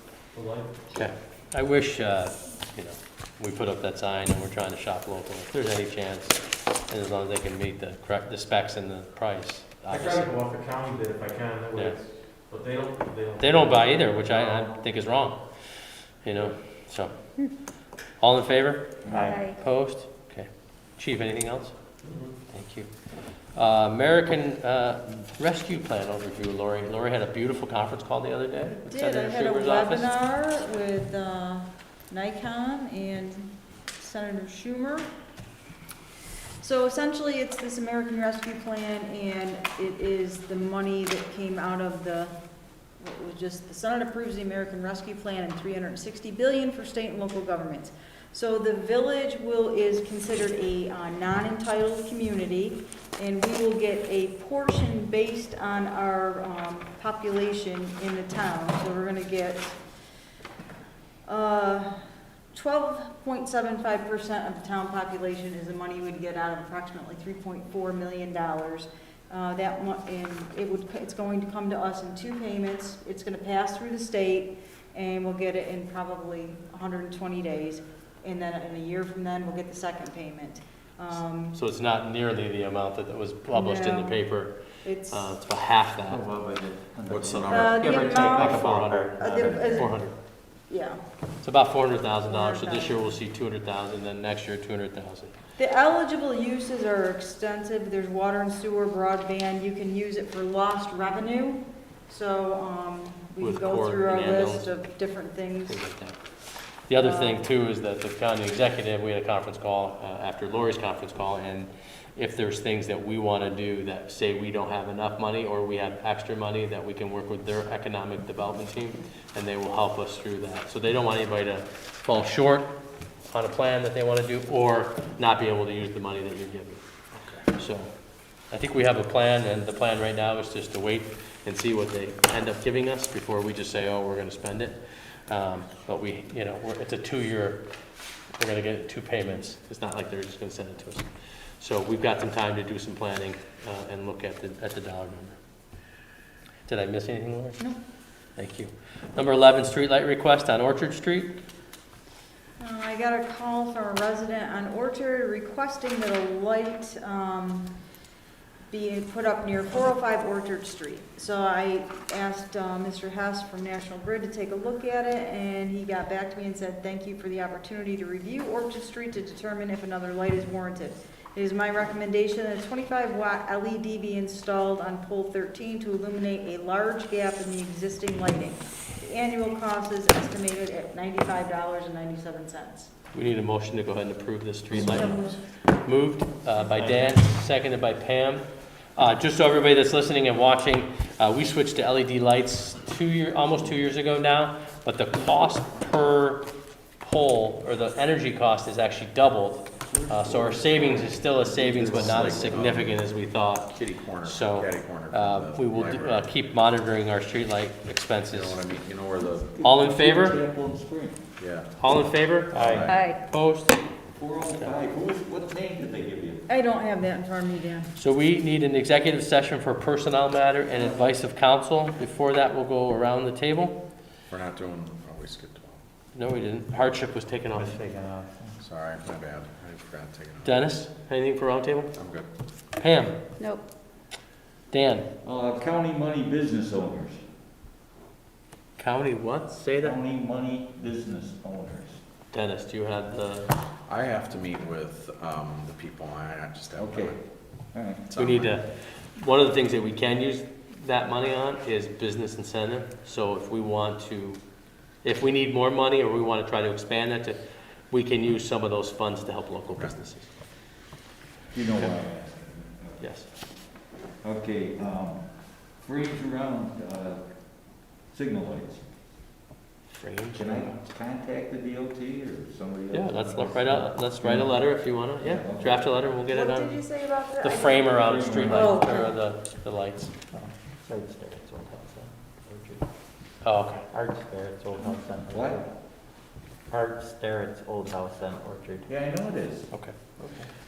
life. Okay. I wish, we put up that sign and we're trying to shop local. If there's any chance, and as long as they can meet the specs and the price. I try to go off the county bid if I can, that way it's, but they don't. They don't buy either, which I think is wrong, so. All in favor? Aye. Opposed? Okay. Chief, anything else? Thank you. American Rescue Plan overview, Lori. Lori had a beautiful conference call the other day. with Did, I Senator had a Schumer's office. webinar with Nikon and Senator Schumer. So essentially, it's this American Rescue Plan, and it is the money that came out of the Senate approves the American Rescue Plan and $360 billion for state and local governments. So the village is considered a non-entitled community, and we will get a portion based on our population in the town. So we're going to get 12.75% of the town population is the money we'd get out of approximately $3.4 million. It's going to come to us in 2 payments. It's going to pass through the state, and we'll get it in probably 120 days. And then in a year from then, we'll get the second payment. So it's not nearly the amount that was published in the No. paper. It's It's about half that. What's the number? the Give or take amount, like a 400. 400. yeah. It's about $400,000. So this year we'll see 200,000, then next year 200,000. The eligible uses are extensive. There's water and sewer, broadband. You can use it for lost revenue. So we With go court through our and ambulance. list of different things. Things like that. The other thing too is that the county executive, we had a conference call after Lori's conference call, and if there's things that we want to do that say we don't have enough money or we have extra money, that we can work with their economic development team, and they will help us through that. So they don't want anybody to fall short on a plan that they want to do or not be able to use the money that you're giving. So I think we have a plan, and the plan right now is just to wait and see what they end up giving us before we just say, oh, we're going to spend it. But it's a 2-year, we're going to get 2 payments. It's not like they're just going to send it to us. So we've got some time to do some planning and look at the dollar number. Did I miss anything, Laura? No. Thank you. Number 11, streetlight request on Orchard Street. I got a call from a resident on Orchard requesting that a light be put up near 405 Orchard Street. So I asked Mr. Hess from National Grid to take a look at it, and he got back to me and said, thank you for the opportunity to review Orchard Street to determine if another light is warranted. It is my recommendation that a 25-watt LED be installed on pole 13 to illuminate a large gap in the existing lighting. The annual cost is estimated at $95.97. We need a motion to go ahead and approve this streetlight. Moved by Dan, seconded by Pam. Just so everybody that's listening and watching, We switched to LED lights almost 2 years ago now, but the cost per pole, or the energy cost, is actually doubled. So our savings is still a savings, but not as significant as we thought. Kitty corner, So, catty corner. from the we will library. keep monitoring our streetlight You know expenses. what I mean? You know where the, All in favor? Example in spring. yeah. All in favor? Aye. Aye. Opposed? 405, what name did they give you? I don't have that in front of me, Dan. So we need an executive session for personnel matter and advice of counsel. Before that, we'll go around the table. We're not doing, oh, we skipped 12. No, we didn't. Hardship was taken off. Was taken off. Sorry, my bad. I forgot to take it off. Dennis, anything for roundtable? I'm good. Pam? Nope. Dan? County money business owners. County what? Say that. County money business owners. Dennis, do you have the, I have to meet with, the people, I just have. Okay. All right. It's we on need my- to, one of the things that we can use that money on is business incentive. So if we want to, if we need more money or we want to try to expand that, we can use some of those funds to help local businesses. You know why I'm asking. Yes. Okay, freeze around, signal lights. Range. Can I contact the DOT or somebody else? Yeah, let's write a letter if you want to, yeah, draft a letter, and we'll get it What did on you say about that? the frame around street Oh, light, okay. or the lights. Art Starrett's Old House on Orchard. Oh, okay. Art Starrett's Old House on Orchard. What? Art Starrett's Old House on Orchard. Yeah, I know it is. Okay.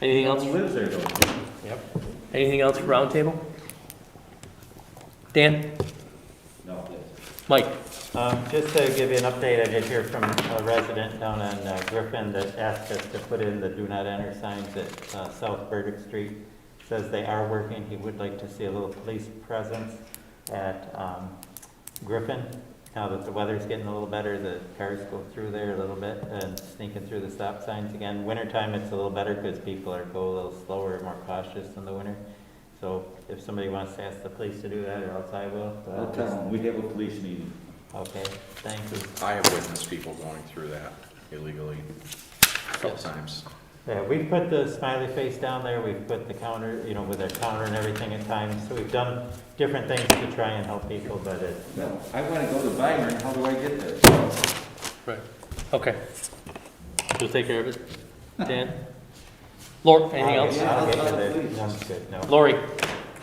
Anything else? Who lives there though? Yep. Anything else for roundtable? Dan? No. Mike? Just to give you an update, I did hear from a resident down on Griffin that asked us to put in the do not enter signs at South Burdick Street. Says they are working. He would like to see a little police presence at Griffin. Now that the weather's getting a little better, the cars go through there a little bit and sneaking through the stop signs again. Wintertime, it's a little better because people go a little slower, more cautious in the winter. So if somebody wants to ask the police to do that, or else I will. but I'll tell them, we have a police meeting. Okay, thank you. I have witnessed people going through that illegally a couple times. Yeah, we've put the smiley face down there, we've put the counter, with our counter and everything at times, so we've done different things to try and help people, but it's, No, I want to go to Byron, how do I get there? Right. Okay. You'll take care of it? Dan? Lori, anything else? I'll get you I'll the, please. I'm good, no. Lori?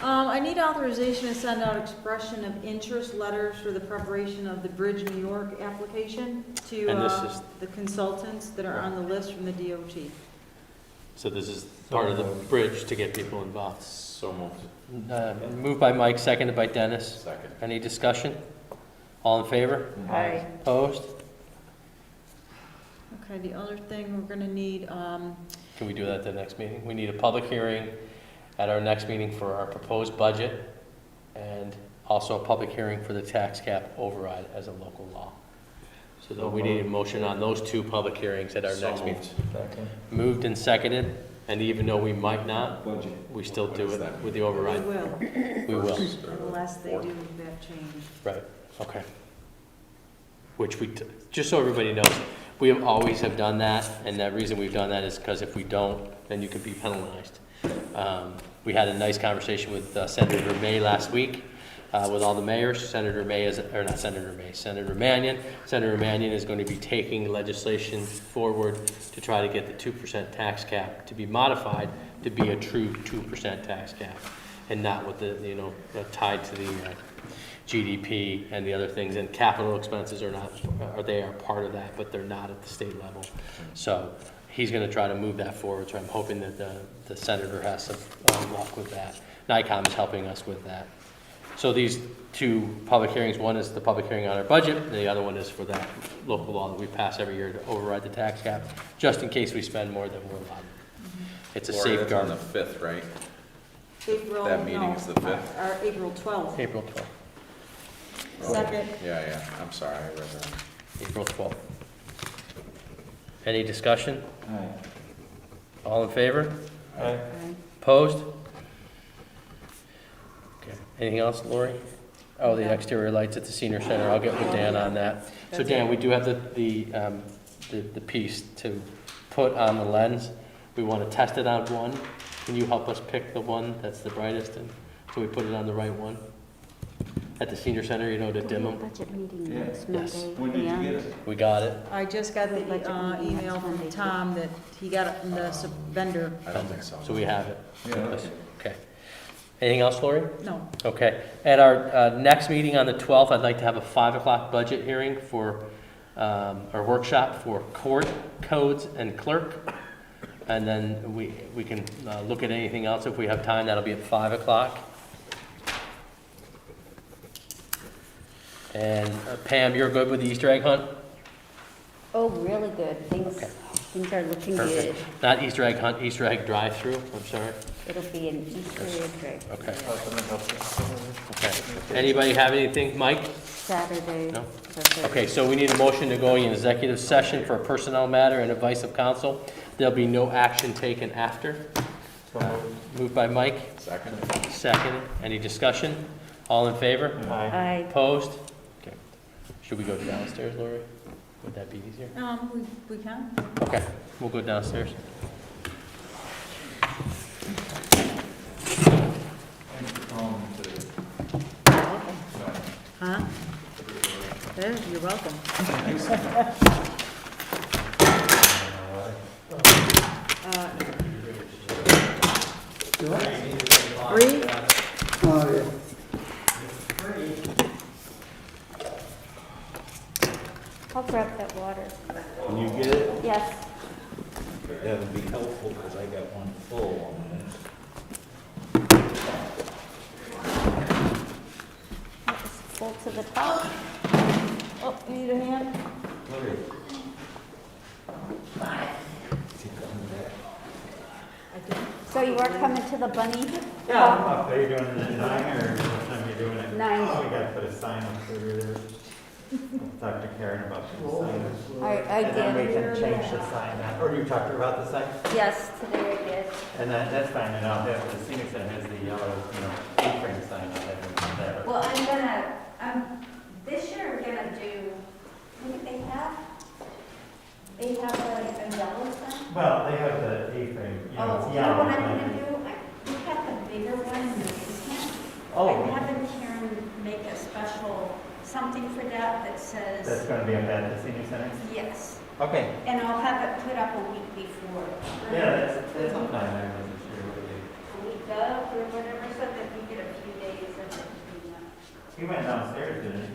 I need authorization to send out expression of interest letters for the preparation of the Bridge New York application to And this is- the consultants that are on the list from the DOT. So this is part of the bridge to get people involved. So moved. Moved by Mike, seconded by Dennis. Second. Any discussion? All in favor? Aye. Opposed? Okay, the other thing we're gonna need, Can we do that at the next meeting? We need a public hearing at our next meeting for our proposed budget, and also a public hearing for the tax cap override as a local law. So that we need a motion on those two public heirings at our So next meeting. moved. Moved and seconded, and even though we might not, Budget. we still What do does it that with the we override. will, We will, unless they do that change. right, okay. Which just so everybody knows, we have always have done that, and the reason we've done that is because if we don't, then you could be penalized. We had a nice conversation with Senator May last week, with all the mayors. Senator Mannion. Senator Mannion is going to be taking legislation forward to try to get the 2% tax cap to be modified to be a true 2% tax cap, and not with the, tied to the GDP and the other things. And capital expenses are not, or they are part of that, but they're not at the state level. So he's going to try to move that forward. So I'm hoping that the senator has some luck with that. NICOM is helping us with that. So these two public hearings, one is the public hearing on our budget, and the other one is for that local law that we pass every year to override the tax cap, just in case we spend more than we're allowed. It's a Lori, that's on safeguard. the 5th, right? April, That meeting no, is the 5th? Or April 12th. April 12th. Second. Yeah, I'm sorry, I read that. April 12th. Any discussion? Aye. All in favor? Aye. Opposed? Okay. Anything else, Lori? Oh, the No. exterior lights at the senior center. I'll get with Dan on that. So That's Dan, it. we do have the piece to put on the lens. We want to test it on one. Can you help us pick the one that's the brightest, and so we put it on the right one? at the senior center, you know, to dim them. Budget meeting Yeah. next Yes. Monday. When did you and- get it? We got it. I just got the email from Tom that he got it from the vendor. I don't think so. So we have it. Yeah, okay. Okay. Anything else, Lori? No, Okay. At our next meeting on the 12th, I'd like to have a 5 o'clock budget hearing for, our workshop for court, codes, and clerk. And then we can look at anything else if we have time. That'll be at 5 o'clock. And Pam, you're good with the Easter egg hunt? Oh, really good. Okay. Things are looking good. Perfect. Not Easter egg hunt, Easter egg drive-through, I'm sorry. It'll be an Easter egg drive. Okay. Okay. Anybody have anything? Mike? Saturday. No? the 3rd. Okay, so we need a motion to go in executive session for a personnel matter and advice of counsel. There'll be no action taken after. Moved by Mike, Second? second. Any discussion? All in favor? I Opposed? Okay. Should we go downstairs, Lori? Would that be easier? we can. Okay, we'll go downstairs. Thanks for calling today. Huh? Yeah, you're welcome. Three? Oh, yeah. I'll grab that water. Can you get it? Yes. That would be helpful, because I got one full on this. It's full to the top. Oh, you need a hand? So you are coming to the bunny? Yeah. Are you doing it at 9 or what time are you doing it? 9. Oh, we gotta put a sign up over there. Talk to Karen about the sign. I And then we did. can change the sign now. Or you talked to her about the sign? Yes, today I did. And that's fine, and I'll have, the senior center has the yellow, A-frame sign on that. Well, this year I'm gonna do, what do they have? They have a yellow sign? Well, they have the A-frame, Oh, it's you know yellow. what I'm gonna do? We got the bigger one in the basement. Oh. I'm having Karen make a special, something for that That's says, gonna be up at the senior center? yes. Okay. And I'll have it put up a week before. Yeah, that's on time, I wasn't sure what they. A week up or whatever, so that we get a few days of it. He went downstairs, didn't he?